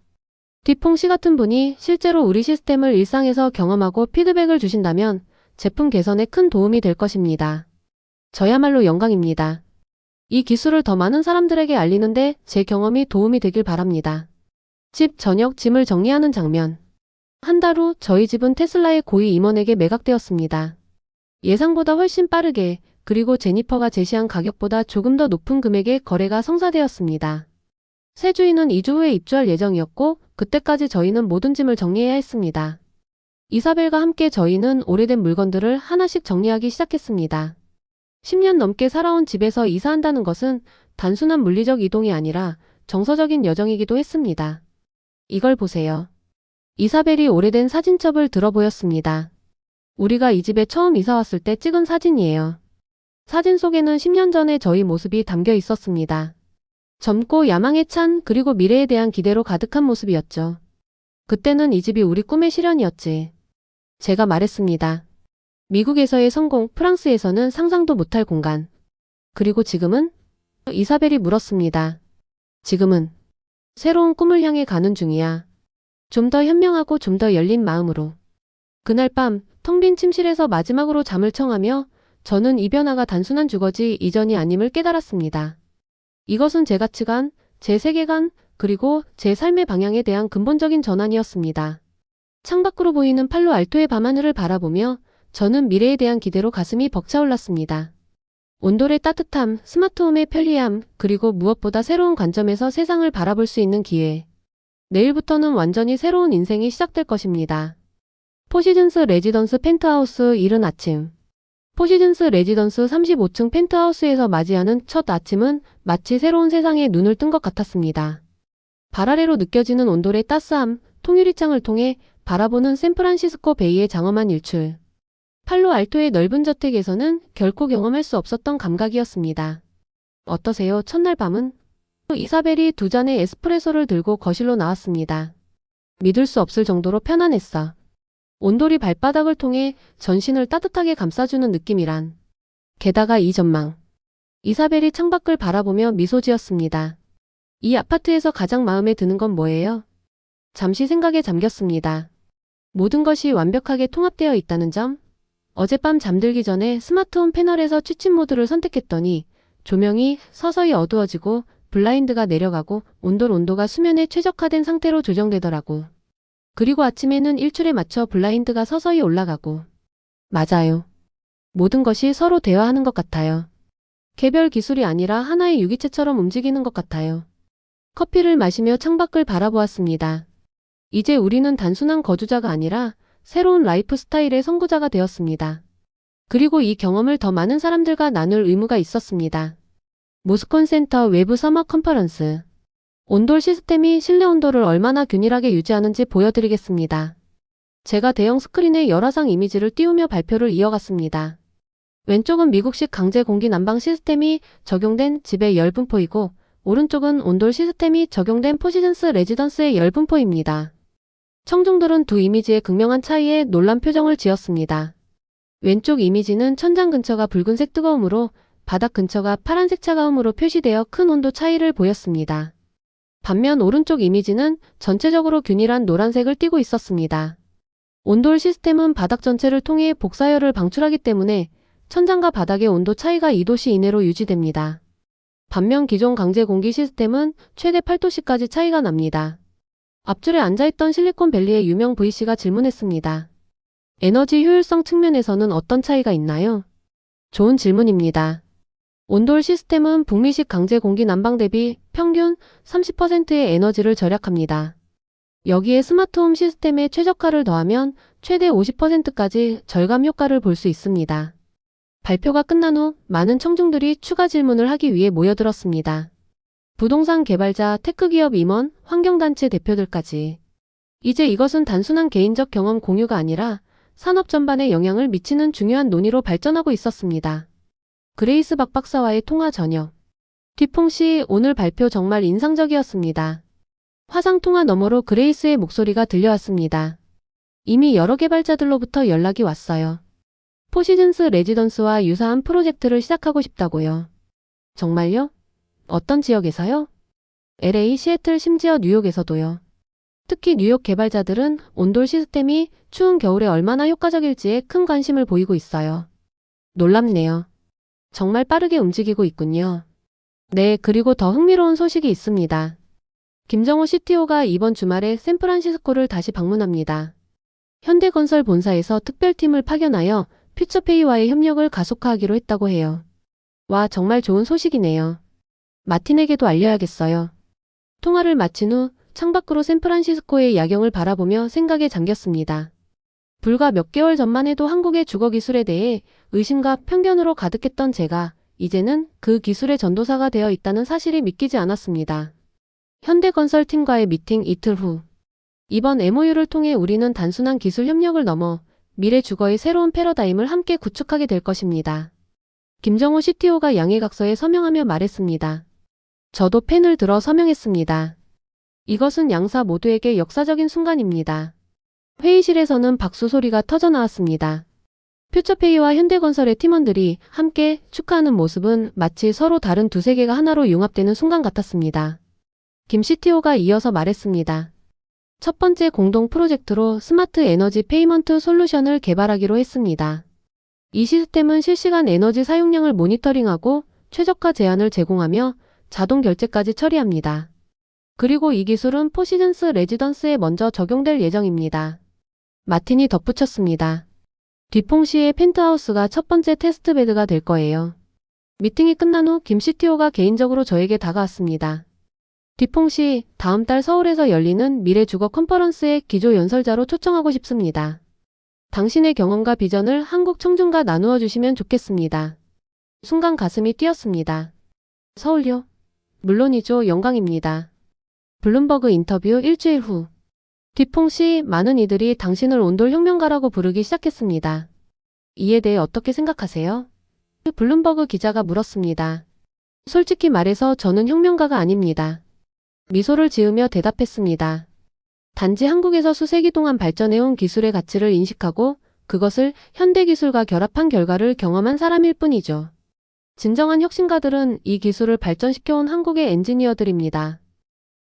뒤퐁씨 같은 분이 실제로 우리 시스템을 일상에서 경험하고 피드백을 주신다면 제품 개선에 큰 도움이 될 것입니다. 저야말로 영광입니다. 이 기술을 더 많은 사람들에게 알리는데 제 경험이 도움이 되길 바랍니다. 집 저녁 짐을 정리하는 장면. 한 달 후 저희 집은 테슬라의 고위 임원에게 매각되었습니다. 예상보다 훨씬 빠르게 그리고 제니퍼가 제시한 가격보다 조금 더 높은 금액의 거래가 성사되었습니다. 새 주인은 2주 후에 입주할 예정이었고 그때까지 저희는 모든 짐을 정리해야 했습니다. 이사벨과 함께 저희는 오래된 물건들을 하나씩 정리하기 시작했습니다. 10년 넘게 살아온 집에서 이사한다는 것은 단순한 물리적 이동이 아니라 정서적인 여정이기도 했습니다. 이걸 보세요. 이사벨이 오래된 사진첩을 들어 보였습니다. 우리가 이 집에 처음 이사 왔을 때 찍은 사진이에요. 사진 속에는 10년 전의 저희 모습이 담겨 있었습니다. 젊고 야망에 찬 그리고 미래에 대한 기대로 가득한 모습이었죠. 그때는 이 집이 우리 꿈의 실현이었지. 제가 말했습니다. 미국에서의 성공, 프랑스에서는 상상도 못할 공간. 그리고 지금은? 이사벨이 물었습니다. 지금은 새로운 꿈을 향해 가는 중이야. 좀 더 현명하고 좀 더 열린 마음으로. 그날 밤 텅 빈 침실에서 마지막으로 잠을 청하며 저는 이 변화가 단순한 주거지 이전이 아님을 깨달았습니다. 이것은 제 가치관, 제 세계관, 그리고 제 삶의 방향에 대한 근본적인 전환이었습니다. 창밖으로 보이는 팔로 알토의 밤하늘을 바라보며 저는 미래에 대한 기대로 가슴이 벅차올랐습니다. 온돌의 따뜻함, 스마트홈의 편리함, 그리고 무엇보다 새로운 관점에서 세상을 바라볼 수 있는 기회. 내일부터는 완전히 새로운 인생이 시작될 것입니다. 포시즌스 레지던스 펜트하우스 이른 아침. 포시즌스 레지던스 35층 펜트하우스에서 맞이하는 첫 아침은 마치 새로운 세상에 눈을 뜬 것 같았습니다. 발 아래로 느껴지는 온돌의 따스함, 통유리창을 통해 바라보는 샌프란시스코 베이의 장엄한 일출. 팔로 알토의 넓은 저택에서는 결코 경험할 수 없었던 감각이었습니다. 어떠세요? 첫날 밤은? 이사벨이 2잔의 에스프레소를 들고 거실로 나왔습니다. 믿을 수 없을 정도로 편안했어. 온돌이 발바닥을 통해 전신을 따뜻하게 감싸주는 느낌이란. 게다가 이 전망. 이사벨이 창밖을 바라보며 미소 지었습니다. 이 아파트에서 가장 마음에 드는 건 뭐예요? 잠시 생각에 잠겼습니다. 모든 것이 완벽하게 통합되어 있다는 점? 어젯밤 잠들기 전에 스마트홈 패널에서 취침 모드를 선택했더니 조명이 서서히 어두워지고 블라인드가 내려가고 온도가 수면에 최적화된 상태로 조정되더라고. 그리고 아침에는 일출에 맞춰 블라인드가 서서히 올라가고. 맞아요. 모든 것이 서로 대화하는 것 같아요. 개별 기술이 아니라 하나의 유기체처럼 움직이는 것 같아요. 커피를 마시며 창밖을 바라보았습니다. 이제 우리는 단순한 거주자가 아니라 새로운 라이프 스타일의 선구자가 되었습니다. 그리고 이 경험을 더 많은 사람들과 나눌 의무가 있었습니다. 모스콘 센터 외부 서머 컨퍼런스. 온돌 시스템이 실내 온도를 얼마나 균일하게 유지하는지 보여드리겠습니다. 제가 대형 스크린에 열화상 이미지를 띄우며 발표를 이어갔습니다. 왼쪽은 미국식 강제 공기 난방 시스템이 적용된 집의 열분포이고, 오른쪽은 온돌 시스템이 적용된 포시즌스 레지던스의 열분포입니다. 청중들은 두 이미지의 극명한 차이에 놀란 표정을 지었습니다. 왼쪽 이미지는 천장 근처가 붉은색 뜨거움으로 바닥 근처가 파란색 차가움으로 표시되어 큰 온도 차이를 보였습니다. 반면 오른쪽 이미지는 전체적으로 균일한 노란색을 띠고 있었습니다. 온돌 시스템은 바닥 전체를 통해 복사열을 방출하기 때문에 천장과 바닥의 온도 차이가 2도씨 이내로 유지됩니다. 반면 기존 강제 공기 시스템은 최대 8도씨까지 차이가 납니다. 앞줄에 앉아있던 실리콘밸리의 유명 VC가 질문했습니다. 에너지 효율성 측면에서는 어떤 차이가 있나요? 좋은 질문입니다. 온돌 시스템은 북미식 강제 공기 난방 대비 평균 30%의 에너지를 절약합니다. 여기에 스마트홈 시스템의 최적화를 더하면 최대 50%까지 절감 효과를 볼 수 있습니다. 발표가 끝난 후 많은 청중들이 추가 질문을 하기 위해 모여들었습니다. 부동산 개발자, 테크기업 임원, 환경단체 대표들까지. 이제 이것은 단순한 개인적 경험 공유가 아니라 산업 전반에 영향을 미치는 중요한 논의로 발전하고 있었습니다. 그레이스 박 박사와의 통화 저녁. 뒤퐁 씨, 오늘 발표 정말 인상적이었습니다. 화상 통화 너머로 그레이스의 목소리가 들려왔습니다. 이미 여러 개발자들로부터 연락이 왔어요. 포시즌스 레지던스와 유사한 프로젝트를 시작하고 싶다고요. 정말요? 어떤 지역에서요? LA, 시애틀, 심지어 뉴욕에서도요. 특히 뉴욕 개발자들은 온돌 시스템이 추운 겨울에 얼마나 효과적일지에 큰 관심을 보이고 있어요. 놀랍네요. 정말 빠르게 움직이고 있군요. 네, 그리고 더 흥미로운 소식이 있습니다. 김정호 CTO가 이번 주말에 샌프란시스코를 다시 방문합니다. 현대건설 본사에서 특별팀을 파견하여 퓨처페이와의 협력을 가속화하기로 했다고 해요. 와, 정말 좋은 소식이네요. 마틴에게도 알려야겠어요. 통화를 마친 후 창밖으로 샌프란시스코의 야경을 바라보며 생각에 잠겼습니다. 불과 몇 개월 전만 해도 한국의 주거 기술에 대해 의심과 편견으로 가득했던 제가 이제는 그 기술의 전도사가 되어 있다는 사실이 믿기지 않았습니다. 현대건설팀과의 미팅 이틀 후. 이번 MOU를 통해 우리는 단순한 기술 협력을 넘어 미래 주거의 새로운 패러다임을 함께 구축하게 될 것입니다. 김정호 CTO가 양해각서에 서명하며 말했습니다. 저도 펜을 들어 서명했습니다. 이것은 양사 모두에게 역사적인 순간입니다. 회의실에서는 박수 소리가 터져 나왔습니다. 퓨처페이와 현대건설의 팀원들이 함께 축하하는 모습은 마치 서로 다른 두 세계가 하나로 융합되는 순간 같았습니다. 김 CTO가 이어서 말했습니다. 첫 번째 공동 프로젝트로 스마트 에너지 페이먼트 솔루션을 개발하기로 했습니다. 이 시스템은 실시간 에너지 사용량을 모니터링하고 최저가 제한을 제공하며 자동 결제까지 처리합니다. 그리고 이 기술은 포시즌스 레지던스에 먼저 적용될 예정입니다. 마틴이 덧붙였습니다. 뒤퐁시의 펜트하우스가 첫 번째 테스트베드가 될 거예요. 미팅이 끝난 후 김 CTO가 개인적으로 저에게 다가왔습니다. 뒤퐁시, 다음 달 서울에서 열리는 미래 주거 컨퍼런스의 기조 연설자로 초청하고 싶습니다. 당신의 경험과 비전을 한국 청중과 나누어 주시면 좋겠습니다. 순간 가슴이 뛰었습니다. 서울요? 물론이죠. 영광입니다. 블룸버그 인터뷰 일주일 후. 뒤퐁시, 많은 이들이 당신을 온돌 혁명가라고 부르기 시작했습니다. 이에 대해 어떻게 생각하세요? 블룸버그 기자가 물었습니다. 솔직히 말해서 저는 혁명가가 아닙니다. 미소를 지으며 대답했습니다. 단지 한국에서 수세기 동안 발전해온 기술의 가치를 인식하고 그것을 현대기술과 결합한 결과를 경험한 사람일 뿐이죠. 진정한 혁신가들은 이 기술을 발전시켜온 한국의 엔지니어들입니다.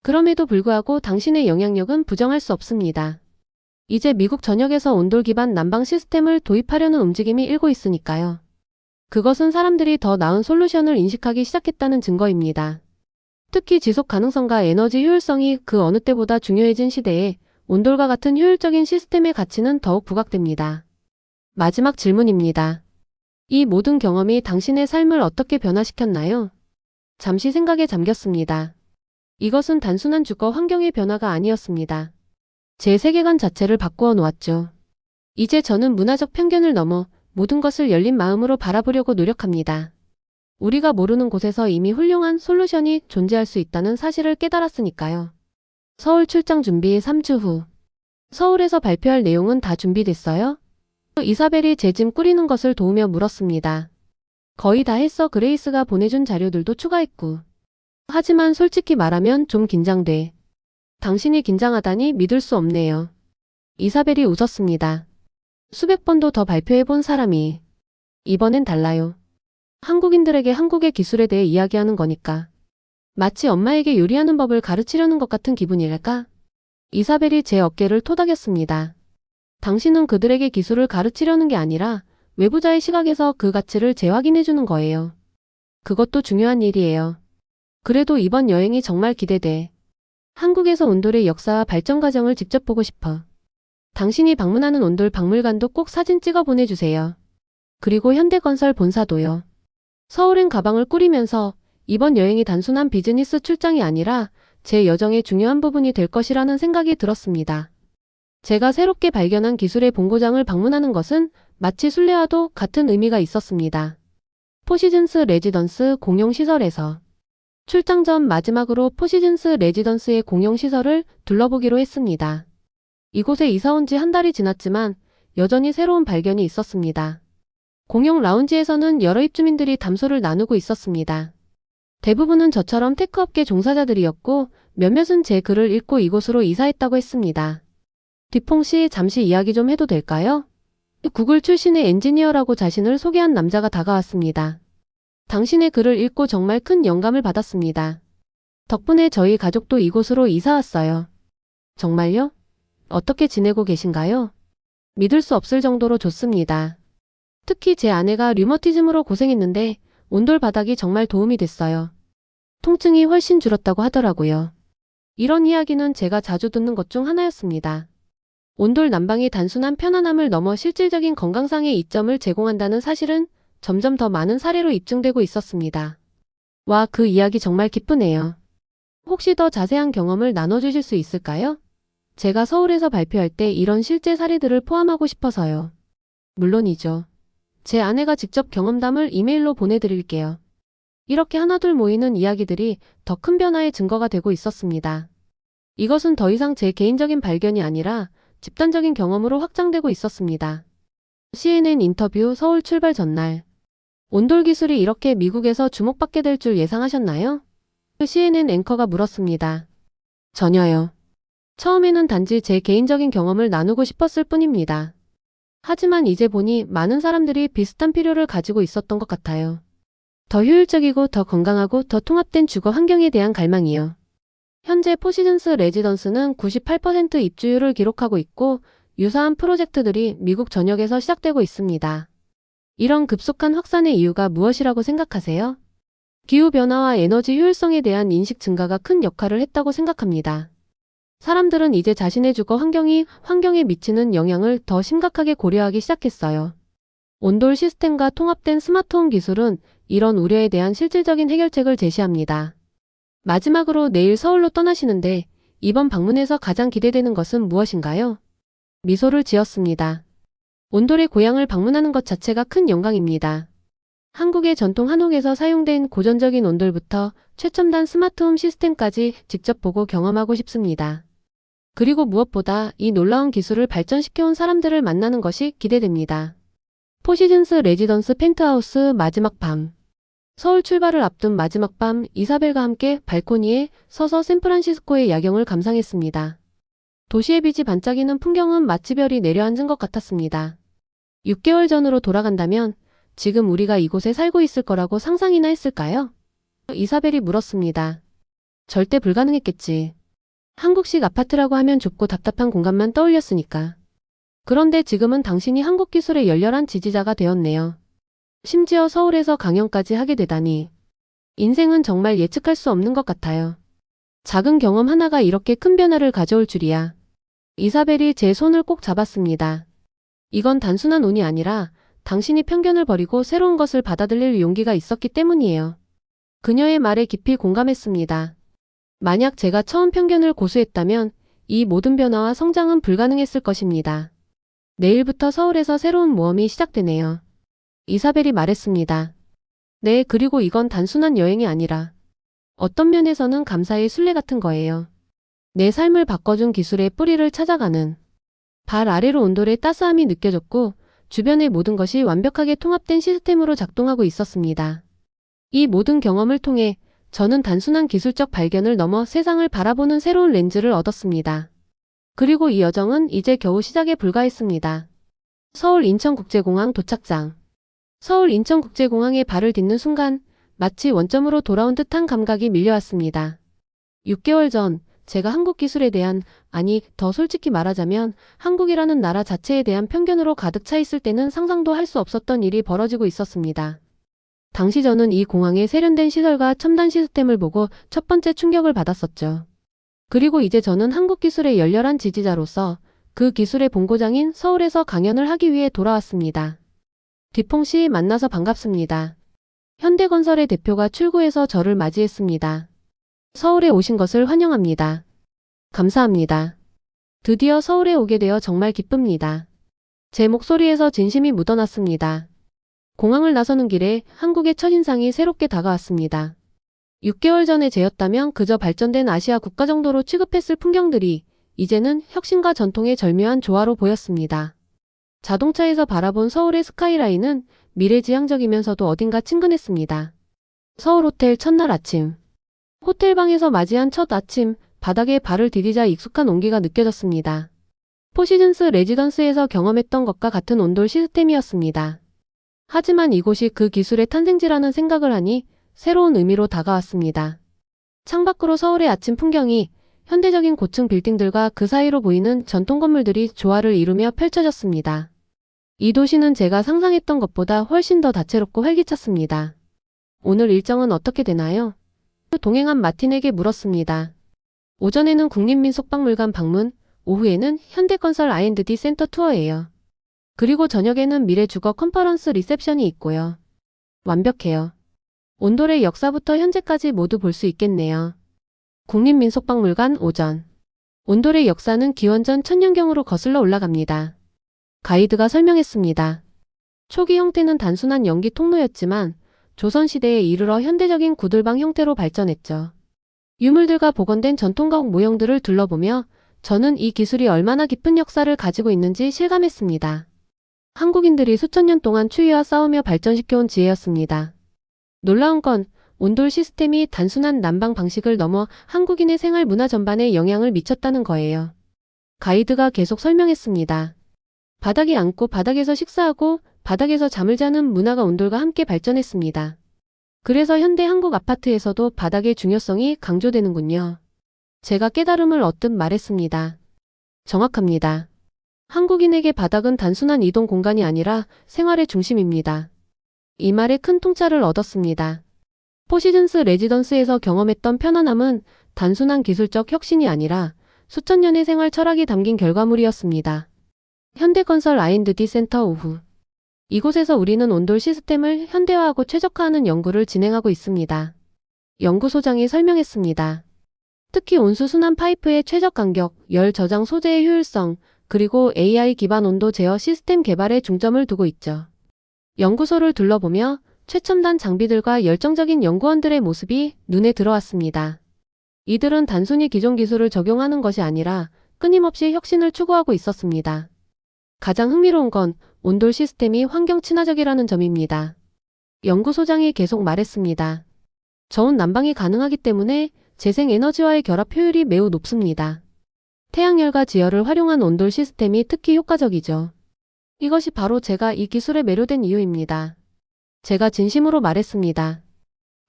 그럼에도 불구하고 당신의 영향력은 부정할 수 없습니다. 이제 미국 전역에서 온돌 기반 난방 시스템을 도입하려는 움직임이 일고 있으니까요. 그것은 사람들이 더 나은 솔루션을 인식하기 시작했다는 증거입니다. 특히 지속 가능성과 에너지 효율성이 그 어느 때보다 중요해진 시대에 온돌과 같은 효율적인 시스템의 가치는 더욱 부각됩니다. 마지막 질문입니다. 이 모든 경험이 당신의 삶을 어떻게 변화시켰나요? 잠시 생각에 잠겼습니다. 이것은 단순한 주거 환경의 변화가 아니었습니다. 제 세계관 자체를 바꾸어 놓았죠. 이제 저는 문화적 편견을 넘어 모든 것을 열린 마음으로 바라보려고 노력합니다. 우리가 모르는 곳에서 이미 훌륭한 솔루션이 존재할 수 있다는 사실을 깨달았으니까요. 서울 출장 준비 3주 후. 서울에서 발표할 내용은 다 준비됐어요? 이사벨이 제 짐 꾸리는 것을 도우며 물었습니다. 거의 다 했어. 그레이스가 보내준 자료들도 추가했고. 하지만 솔직히 말하면 좀 긴장돼. 당신이 긴장하다니 믿을 수 없네요. 이사벨이 웃었습니다. 수백 번도 더 발표해본 사람이. 이번엔 달라요. 한국인들에게 한국의 기술에 대해 이야기하는 거니까. 마치 엄마에게 요리하는 법을 가르치려는 것 같은 기분이랄까? 이사벨이 제 어깨를 토닥였습니다. 당신은 그들에게 기술을 가르치려는 게 아니라 외부자의 시각에서 그 가치를 재확인해주는 거예요. 그것도 중요한 일이에요. 그래도 이번 여행이 정말 기대돼. 한국에서 온돌의 역사와 발전 과정을 직접 보고 싶어. 당신이 방문하는 온돌 박물관도 꼭 사진 찍어 보내주세요. 그리고 현대건설 본사도요. 서울행 가방을 꾸리면서 이번 여행이 단순한 비즈니스 출장이 아니라 제 여정의 중요한 부분이 될 것이라는 생각이 들었습니다. 제가 새롭게 발견한 기술의 본고장을 방문하는 것은 마치 순례와도 같은 의미가 있었습니다. 포시즌스 레지던스 공용시설에서 출장 전 마지막으로 포시즌스 레지던스의 공용시설을 둘러보기로 했습니다. 이곳에 이사 온 지 한 달이 지났지만 여전히 새로운 발견이 있었습니다. 공용 라운지에서는 여러 입주민들이 담소를 나누고 있었습니다. 대부분은 저처럼 테크업계 종사자들이었고 몇몇은 제 글을 읽고 이곳으로 이사했다고 했습니다. 뒷봉 씨, 잠시 이야기 좀 해도 될까요? 구글 출신의 엔지니어라고 자신을 소개한 남자가 다가왔습니다. 당신의 글을 읽고 정말 큰 영감을 받았습니다. 덕분에 저희 가족도 이곳으로 이사 왔어요. 정말요? 어떻게 지내고 계신가요? 믿을 수 없을 정도로 좋습니다. 특히 제 아내가 류머티즘으로 고생했는데 온돌 바닥이 정말 도움이 됐어요. 통증이 훨씬 줄었다고 하더라고요. 이런 이야기는 제가 자주 듣는 것 중 하나였습니다. 온돌 난방이 단순한 편안함을 넘어 실질적인 건강상의 이점을 제공한다는 사실은 점점 더 많은 사례로 입증되고 있었습니다. 와, 그 이야기 정말 기쁘네요. 혹시 더 자세한 경험을 나눠주실 수 있을까요? 제가 서울에서 발표할 때 이런 실제 사례들을 포함하고 싶어서요. 물론이죠. 제 아내가 직접 경험담을 이메일로 보내드릴게요. 이렇게 하나둘 모이는 이야기들이 더 큰 변화의 증거가 되고 있었습니다. 이것은 더 이상 제 개인적인 발견이 아니라 집단적인 경험으로 확장되고 있었습니다. CNN 인터뷰 서울 출발 전날. 온돌 기술이 이렇게 미국에서 주목받게 될 줄 예상하셨나요? CNN 앵커가 물었습니다. 전혀요. 처음에는 단지 제 개인적인 경험을 나누고 싶었을 뿐입니다. 하지만 이제 보니 많은 사람들이 비슷한 필요를 가지고 있었던 것 같아요. 더 효율적이고 더 건강하고 더 통합된 주거 환경에 대한 갈망이요. 현재 포시즌스 레지던스는 98% 입주율을 기록하고 있고 유사한 프로젝트들이 미국 전역에서 시작되고 있습니다. 이런 급속한 확산의 이유가 무엇이라고 생각하세요? 기후변화와 에너지 효율성에 대한 인식 증가가 큰 역할을 했다고 생각합니다. 사람들은 이제 자신의 주거 환경이 환경에 미치는 영향을 더 심각하게 고려하기 시작했어요. 온돌 시스템과 통합된 스마트홈 기술은 이런 우려에 대한 실질적인 해결책을 제시합니다. 마지막으로 내일 서울로 떠나시는데 이번 방문에서 가장 기대되는 것은 무엇인가요? 미소를 지었습니다. 온돌의 고향을 방문하는 것 자체가 큰 영광입니다. 한국의 전통 한옥에서 사용된 고전적인 온돌부터 최첨단 스마트홈 시스템까지 직접 보고 경험하고 싶습니다. 그리고 무엇보다 이 놀라운 기술을 발전시켜온 사람들을 만나는 것이 기대됩니다. 포시즌스 레지던스 펜트하우스 마지막 밤. 서울 출발을 앞둔 마지막 밤, 이사벨과 함께 발코니에 서서 샌프란시스코의 야경을 감상했습니다. 도시의 빛이 반짝이는 풍경은 마치 별이 내려앉은 것 같았습니다. 6개월 전으로 돌아간다면 지금 우리가 이곳에 살고 있을 거라고 상상이나 했을까요? 이사벨이 물었습니다. 절대 불가능했겠지. 한국식 아파트라고 하면 좁고 답답한 공간만 떠올렸으니까. 그런데 지금은 당신이 한국 기술의 열렬한 지지자가 되었네요. 심지어 서울에서 강연까지 하게 되다니. 인생은 정말 예측할 수 없는 것 같아요. 작은 경험 하나가 이렇게 큰 변화를 가져올 줄이야. 이사벨이 제 손을 꼭 잡았습니다. 이건 단순한 운이 아니라 당신이 편견을 버리고 새로운 것을 받아들일 용기가 있었기 때문이에요. 그녀의 말에 깊이 공감했습니다. 만약 제가 처음 편견을 고수했다면 이 모든 변화와 성장은 불가능했을 것입니다. 내일부터 서울에서 새로운 모험이 시작되네요. 이사벨이 말했습니다. 네, 그리고 이건 단순한 여행이 아니라 어떤 면에서는 감사의 순례 같은 거예요. 내 삶을 바꿔준 기술의 뿌리를 찾아가는 발 아래로 온돌의 따스함이 느껴졌고 주변의 모든 것이 완벽하게 통합된 시스템으로 작동하고 있었습니다. 이 모든 경험을 통해 저는 단순한 기술적 발견을 넘어 세상을 바라보는 새로운 렌즈를 얻었습니다. 그리고 이 여정은 이제 겨우 시작에 불과했습니다. 서울 인천국제공항 도착장. 서울 인천국제공항에 발을 딛는 순간 마치 원점으로 돌아온 듯한 감각이 밀려왔습니다. 6개월 전 제가 한국 기술에 대한, 아니 더 솔직히 말하자면 한국이라는 나라 자체에 대한 편견으로 가득 차 있을 때는 상상도 할 수 없었던 일이 벌어지고 있었습니다. 당시 저는 이 공항의 세련된 시설과 첨단 시스템을 보고 첫 번째 충격을 받았었죠. 그리고 이제 저는 한국 기술의 열렬한 지지자로서 그 기술의 본고장인 서울에서 강연을 하기 위해 돌아왔습니다. 뒤퐁씨 만나서 반갑습니다. 현대건설의 대표가 출구에서 저를 맞이했습니다. 서울에 오신 것을 환영합니다. 감사합니다. 드디어 서울에 오게 되어 정말 기쁩니다. 제 목소리에서 진심이 묻어났습니다. 공항을 나서는 길에 한국의 첫인상이 새롭게 다가왔습니다. 6개월 전에 제였다면 그저 발전된 아시아 국가 정도로 취급했을 풍경들이 이제는 혁신과 전통의 절묘한 조화로 보였습니다. 자동차에서 바라본 서울의 스카이라인은 미래지향적이면서도 어딘가 친근했습니다. 서울 호텔 첫날 아침. 호텔방에서 맞이한 첫 아침, 바닥에 발을 디디자 익숙한 온기가 느껴졌습니다. 포시즌스 레지던스에서 경험했던 것과 같은 온돌 시스템이었습니다. 하지만 이곳이 그 기술의 탄생지라는 생각을 하니 새로운 의미로 다가왔습니다. 창밖으로 서울의 아침 풍경이 현대적인 고층 빌딩들과 그 사이로 보이는 전통 건물들이 조화를 이루며 펼쳐졌습니다. 이 도시는 제가 상상했던 것보다 훨씬 더 다채롭고 활기찼습니다. 오늘 일정은 어떻게 되나요? 동행한 마틴에게 물었습니다. 오전에는 국립민속박물관 방문, 오후에는 현대건설 R&D 센터 투어예요. 그리고 저녁에는 미래주거 컨퍼런스 리셉션이 있고요. 완벽해요. 온돌의 역사부터 현재까지 모두 볼 수 있겠네요. 국립민속박물관 오전. 온돌의 역사는 기원전 1000년경으로 거슬러 올라갑니다. 가이드가 설명했습니다. 초기 형태는 단순한 연기 통로였지만 조선시대에 이르러 현대적인 구들방 형태로 발전했죠. 유물들과 복원된 전통가옥 모형들을 둘러보며 저는 이 기술이 얼마나 깊은 역사를 가지고 있는지 실감했습니다. 한국인들이 수천 년 동안 추위와 싸우며 발전시켜온 지혜였습니다. 놀라운 건 온돌 시스템이 단순한 난방 방식을 넘어 한국인의 생활 문화 전반에 영향을 미쳤다는 거예요. 가이드가 계속 설명했습니다. 바닥에 앉고 바닥에서 식사하고 바닥에서 잠을 자는 문화가 온돌과 함께 발전했습니다. 그래서 현대 한국 아파트에서도 바닥의 중요성이 강조되는군요. 제가 깨달음을 얻듯 말했습니다. 정확합니다. 한국인에게 바닥은 단순한 이동 공간이 아니라 생활의 중심입니다. 이 말에 큰 통찰을 얻었습니다. 포시즌스 레지던스에서 경험했던 편안함은 단순한 기술적 혁신이 아니라 수천 년의 생활 철학이 담긴 결과물이었습니다. 현대건설 R&D 센터 오후. 이곳에서 우리는 온돌 시스템을 현대화하고 최적화하는 연구를 진행하고 있습니다. 연구소장이 설명했습니다. 특히 온수 순환 파이프의 최적 간격, 열 저장 소재의 효율성, 그리고 AI 기반 온도 제어 시스템 개발에 중점을 두고 있죠. 연구소를 둘러보며 최첨단 장비들과 열정적인 연구원들의 모습이 눈에 들어왔습니다. 이들은 단순히 기존 기술을 적용하는 것이 아니라 끊임없이 혁신을 추구하고 있었습니다. 가장 흥미로운 건 온돌 시스템이 환경 친화적이라는 점입니다. 연구소장이 계속 말했습니다. 저온 난방이 가능하기 때문에 재생에너지와의 결합 효율이 매우 높습니다. 태양열과 지열을 활용한 온돌 시스템이 특히 효과적이죠. 이것이 바로 제가 이 기술에 매료된 이유입니다. 제가 진심으로 말했습니다.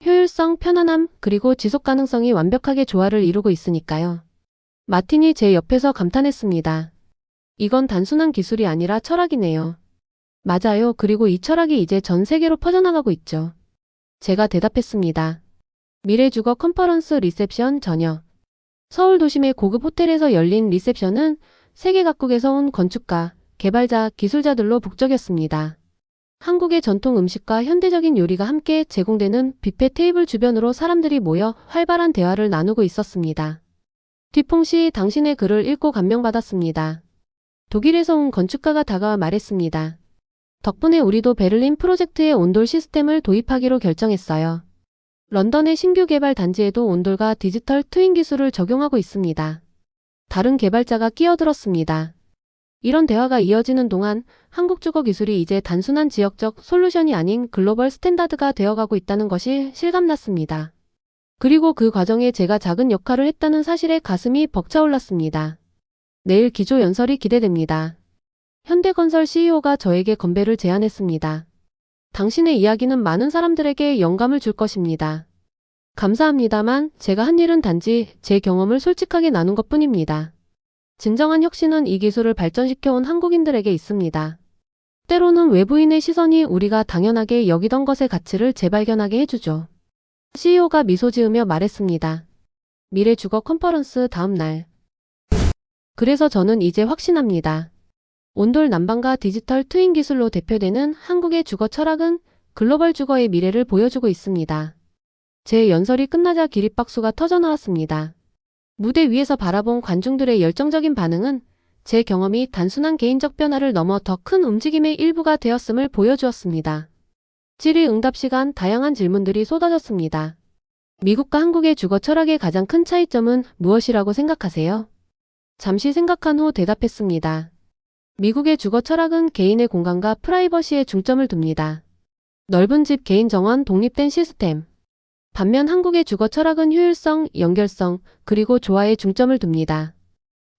효율성, 편안함, 그리고 지속 가능성이 완벽하게 조화를 이루고 있으니까요. 마틴이 제 옆에서 감탄했습니다. 이건 단순한 기술이 아니라 철학이네요. 맞아요. 그리고 이 철학이 이제 전 세계로 퍼져나가고 있죠. 제가 대답했습니다. 미래주거 컨퍼런스 리셉션 저녁. 서울 도심의 고급 호텔에서 열린 리셉션은 세계 각국에서 온 건축가, 개발자, 기술자들로 북적였습니다. 한국의 전통 음식과 현대적인 요리가 함께 제공되는 뷔페 테이블 주변으로 사람들이 모여 활발한 대화를 나누고 있었습니다. 뒤퐁씨 당신의 글을 읽고 감명받았습니다. 독일에서 온 건축가가 다가와 말했습니다. 덕분에 우리도 베를린 프로젝트의 온돌 시스템을 도입하기로 결정했어요. 런던의 신규 개발 단지에도 온돌과 디지털 트윈 기술을 적용하고 있습니다. 다른 개발자가 끼어들었습니다. 이런 대화가 이어지는 동안 한국 주거 기술이 이제 단순한 지역적 솔루션이 아닌 글로벌 스탠다드가 되어가고 있다는 것이 실감났습니다. 그리고 그 과정에 제가 작은 역할을 했다는 사실에 가슴이 벅차올랐습니다. 내일 기조 연설이 기대됩니다. 현대건설 CEO가 저에게 건배를 제안했습니다. 당신의 이야기는 많은 사람들에게 영감을 줄 것입니다. 감사합니다만 제가 한 일은 단지 제 경험을 솔직하게 나눈 것뿐입니다. 진정한 혁신은 이 기술을 발전시켜온 한국인들에게 있습니다. 때로는 외부인의 시선이 우리가 당연하게 여기던 것의 가치를 재발견하게 해주죠. CEO가 미소 지으며 말했습니다. 미래 주거 컨퍼런스 다음 날. 그래서 저는 이제 확신합니다. 온돌 난방과 디지털 트윈 기술로 대표되는 한국의 주거 철학은 글로벌 주거의 미래를 보여주고 있습니다. 제 연설이 끝나자 기립박수가 터져나왔습니다. 무대 위에서 바라본 관중들의 열정적인 반응은 제 경험이 단순한 개인적 변화를 넘어 더 큰 움직임의 일부가 되었음을 보여주었습니다. 질의응답 시간 다양한 질문들이 쏟아졌습니다. 미국과 한국의 주거 철학의 가장 큰 차이점은 무엇이라고 생각하세요? 잠시 생각한 후 대답했습니다. 미국의 주거 철학은 개인의 공간과 프라이버시에 중점을 둡니다. 넓은 집, 개인 정원, 독립된 시스템. 반면 한국의 주거 철학은 효율성, 연결성, 그리고 조화에 중점을 둡니다.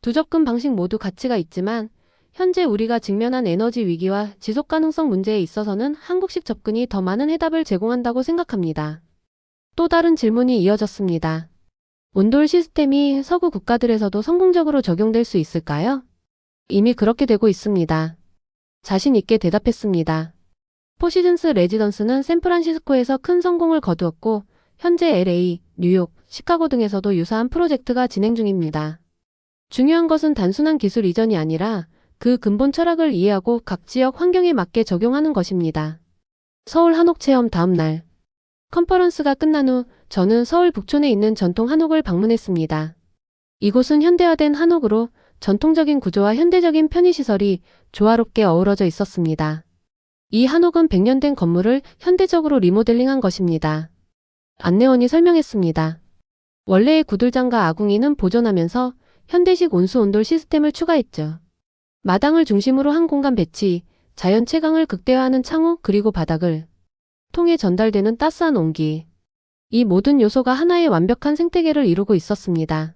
두 접근 방식 모두 가치가 있지만 현재 우리가 직면한 에너지 위기와 지속 가능성 문제에 있어서는 한국식 접근이 더 많은 해답을 제공한다고 생각합니다. 또 다른 질문이 이어졌습니다. 온돌 시스템이 서구 국가들에서도 성공적으로 적용될 수 있을까요? 이미 그렇게 되고 있습니다. 자신 있게 대답했습니다. 포시즌스 레지던스는 샌프란시스코에서 큰 성공을 거두었고 현재 LA, 뉴욕, 시카고 등에서도 유사한 프로젝트가 진행 중입니다. 중요한 것은 단순한 기술 이전이 아니라 그 근본 철학을 이해하고 각 지역 환경에 맞게 적용하는 것입니다. 서울 한옥 체험 다음 날. 컨퍼런스가 끝난 후 저는 서울 북촌에 있는 전통 한옥을 방문했습니다. 이곳은 현대화된 한옥으로 전통적인 구조와 현대적인 편의시설이 조화롭게 어우러져 있었습니다. 이 한옥은 100년 된 건물을 현대적으로 리모델링한 것입니다. 안내원이 설명했습니다. 원래의 구들장과 아궁이는 보존하면서 현대식 온수온돌 시스템을 추가했죠. 마당을 중심으로 한 공간 배치, 자연 채광을 극대화하는 창호 그리고 바닥을 통해 전달되는 따스한 온기. 이 모든 요소가 하나의 완벽한 생태계를 이루고 있었습니다.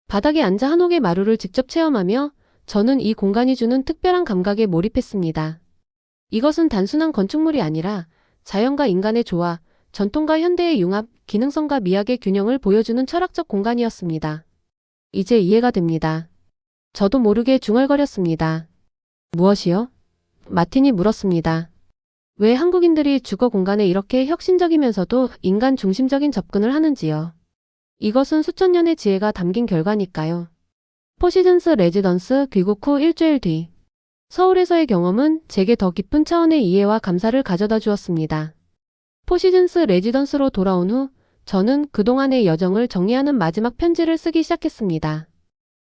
바닥에 앉아 한옥의 마루를 직접 체험하며 저는 이 공간이 주는 특별한 감각에 몰입했습니다. 이것은 단순한 건축물이 아니라 자연과 인간의 조화, 전통과 현대의 융합, 기능성과 미학의 균형을 보여주는 철학적 공간이었습니다. 이제 이해가 됩니다. 저도 모르게 중얼거렸습니다. 무엇이요? 마틴이 물었습니다. 왜 한국인들이 주거 공간에 이렇게 혁신적이면서도 인간 중심적인 접근을 하는지요? 이것은 수천 년의 지혜가 담긴 결과니까요. 포시즌스 레지던스 귀국 후 일주일 뒤. 서울에서의 경험은 제게 더 깊은 차원의 이해와 감사를 가져다 주었습니다. 포시즌스 레지던스로 돌아온 후 저는 그동안의 여정을 정리하는 마지막 편지를 쓰기 시작했습니다.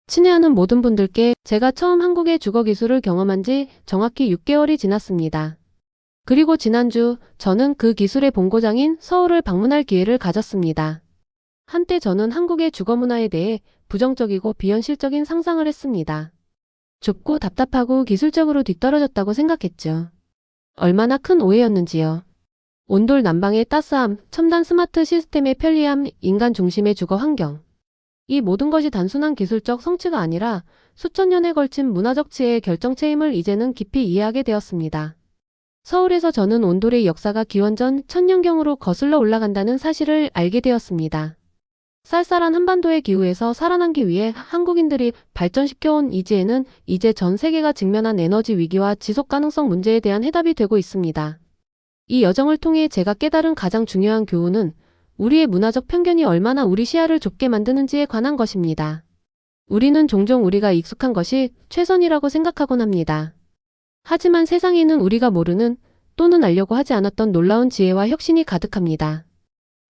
친애하는 모든 분들께 제가 처음 한국의 주거 기술을 경험한 지 정확히 6개월이 지났습니다. 그리고 지난주 저는 그 기술의 본고장인 서울을 방문할 기회를 가졌습니다. 한때 저는 한국의 주거 문화에 대해 부정적이고 비현실적인 상상을 했습니다. 좁고 답답하고 기술적으로 뒤떨어졌다고 생각했죠. 얼마나 큰 오해였는지요. 온돌 난방의 따스함, 첨단 스마트 시스템의 편리함, 인간 중심의 주거 환경. 이 모든 것이 단순한 기술적 성취가 아니라 수천 년에 걸친 문화적 지혜의 결정체임을 이제는 깊이 이해하게 되었습니다. 서울에서 저는 온돌의 역사가 기원전 1000년경으로 거슬러 올라간다는 사실을 알게 되었습니다. 쌀쌀한 한반도의 기후에서 살아남기 위해 한국인들이 발전시켜온 이 지혜는 이제 전 세계가 직면한 에너지 위기와 지속 가능성 문제에 대한 해답이 되고 있습니다. 이 여정을 통해 제가 깨달은 가장 중요한 교훈은 우리의 문화적 편견이 얼마나 우리 시야를 좁게 만드는지에 관한 것입니다. 우리는 종종 우리가 익숙한 것이 최선이라고 생각하곤 합니다. 하지만 세상에는 우리가 모르는 또는 알려고 하지 않았던 놀라운 지혜와 혁신이 가득합니다.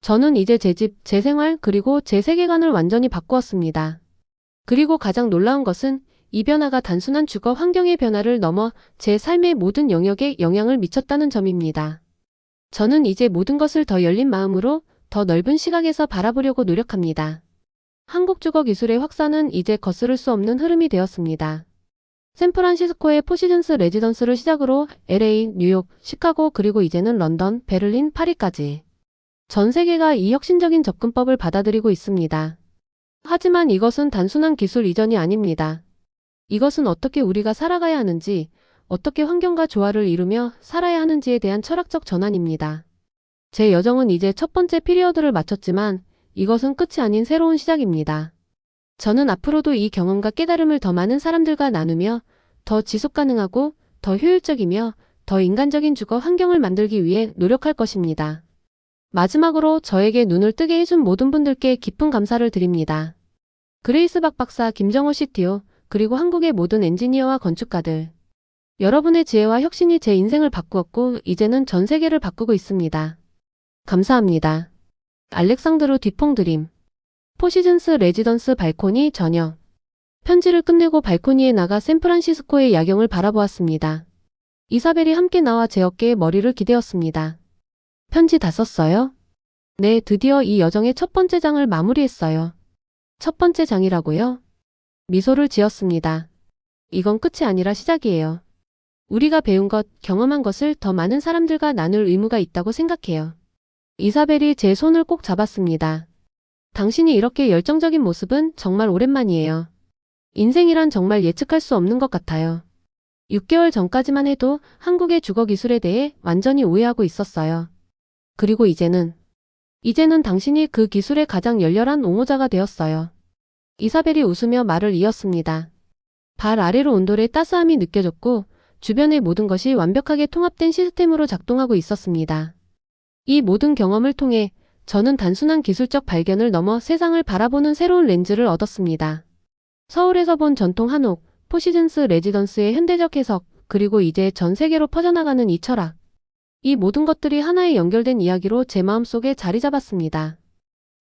저는 이제 제 집, 제 생활, 그리고 제 세계관을 완전히 바꾸었습니다. 그리고 가장 놀라운 것은 이 변화가 단순한 주거 환경의 변화를 넘어 제 삶의 모든 영역에 영향을 미쳤다는 점입니다. 저는 이제 모든 것을 더 열린 마음으로 더 넓은 시각에서 바라보려고 노력합니다. 한국 주거 기술의 확산은 이제 거스를 수 없는 흐름이 되었습니다. 샌프란시스코의 포시즌스 레지던스를 시작으로 LA, 뉴욕, 시카고 그리고 이제는 런던, 베를린, 파리까지 전 세계가 이 혁신적인 접근법을 받아들이고 있습니다. 하지만 이것은 단순한 기술 이전이 아닙니다. 이것은 어떻게 우리가 살아가야 하는지, 어떻게 환경과 조화를 이루며 살아야 하는지에 대한 철학적 전환입니다. 제 여정은 이제 첫 번째 피리어드를 마쳤지만 이것은 끝이 아닌 새로운 시작입니다. 저는 앞으로도 이 경험과 깨달음을 더 많은 사람들과 나누며 더 지속 가능하고 더 효율적이며 더 인간적인 주거 환경을 만들기 위해 노력할 것입니다. 마지막으로 저에게 눈을 뜨게 해준 모든 분들께 깊은 감사를 드립니다. 그레이스 박 박사, 김정호 CTO, 그리고 한국의 모든 엔지니어와 건축가들. 여러분의 지혜와 혁신이 제 인생을 바꾸었고 이제는 전 세계를 바꾸고 있습니다. 감사합니다. 알렉상드로 뒤퐁 드림. 포시즌스 레지던스 발코니 저녁. 편지를 끝내고 발코니에 나가 샌프란시스코의 야경을 바라보았습니다. 이사벨이 함께 나와 제 어깨에 머리를 기대었습니다. 편지 다 썼어요? 네, 드디어 이 여정의 첫 번째 장을 마무리했어요. 첫 번째 장이라고요? 미소를 지었습니다. 이건 끝이 아니라 시작이에요. 우리가 배운 것, 경험한 것을 더 많은 사람들과 나눌 의무가 있다고 생각해요. 이사벨이 제 손을 꼭 잡았습니다. 당신이 이렇게 열정적인 모습은 정말 오랜만이에요. 인생이란 정말 예측할 수 없는 것 같아요. 6개월 전까지만 해도 한국의 주거 기술에 대해 완전히 오해하고 있었어요. 그리고 이제는 당신이 그 기술의 가장 열렬한 옹호자가 되었어요. 이사벨이 웃으며 말을 이었습니다. 발 아래로 온돌의 따스함이 느껴졌고 주변의 모든 것이 완벽하게 통합된 시스템으로 작동하고 있었습니다. 이 모든 경험을 통해 저는 단순한 기술적 발견을 넘어 세상을 바라보는 새로운 렌즈를 얻었습니다. 서울에서 본 전통 한옥, 포시즌스 레지던스의 현대적 해석, 그리고 이제 전 세계로 퍼져나가는 이 철학. 이 모든 것들이 하나의 연결된 이야기로 제 마음속에 자리 잡았습니다.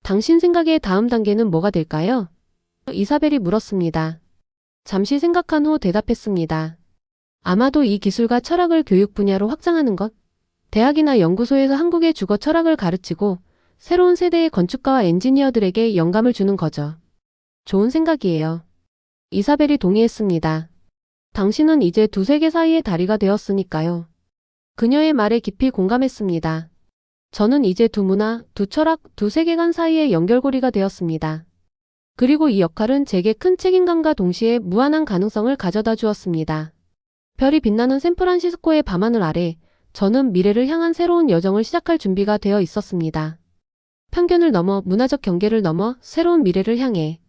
당신 생각의 다음 단계는 뭐가 될까요? 이사벨이 물었습니다. 잠시 생각한 후 대답했습니다. 아마도 이 기술과 철학을 교육 분야로 확장하는 것? 대학이나 연구소에서 한국의 주거 철학을 가르치고 새로운 세대의 건축가와 엔지니어들에게 영감을 주는 거죠. 좋은 생각이에요. 이사벨이 동의했습니다. 당신은 이제 두 세계 사이의 다리가 되었으니까요. 그녀의 말에 깊이 공감했습니다. 저는 이제 두 문화, 두 철학, 두 세계관 사이의 연결고리가 되었습니다. 그리고 이 역할은 제게 큰 책임감과 동시에 무한한 가능성을 가져다 주었습니다. 별이 빛나는 샌프란시스코의 밤하늘 아래 저는 미래를 향한 새로운 여정을 시작할 준비가 되어 있었습니다. 편견을 넘어 문화적 경계를 넘어 새로운 미래를 향해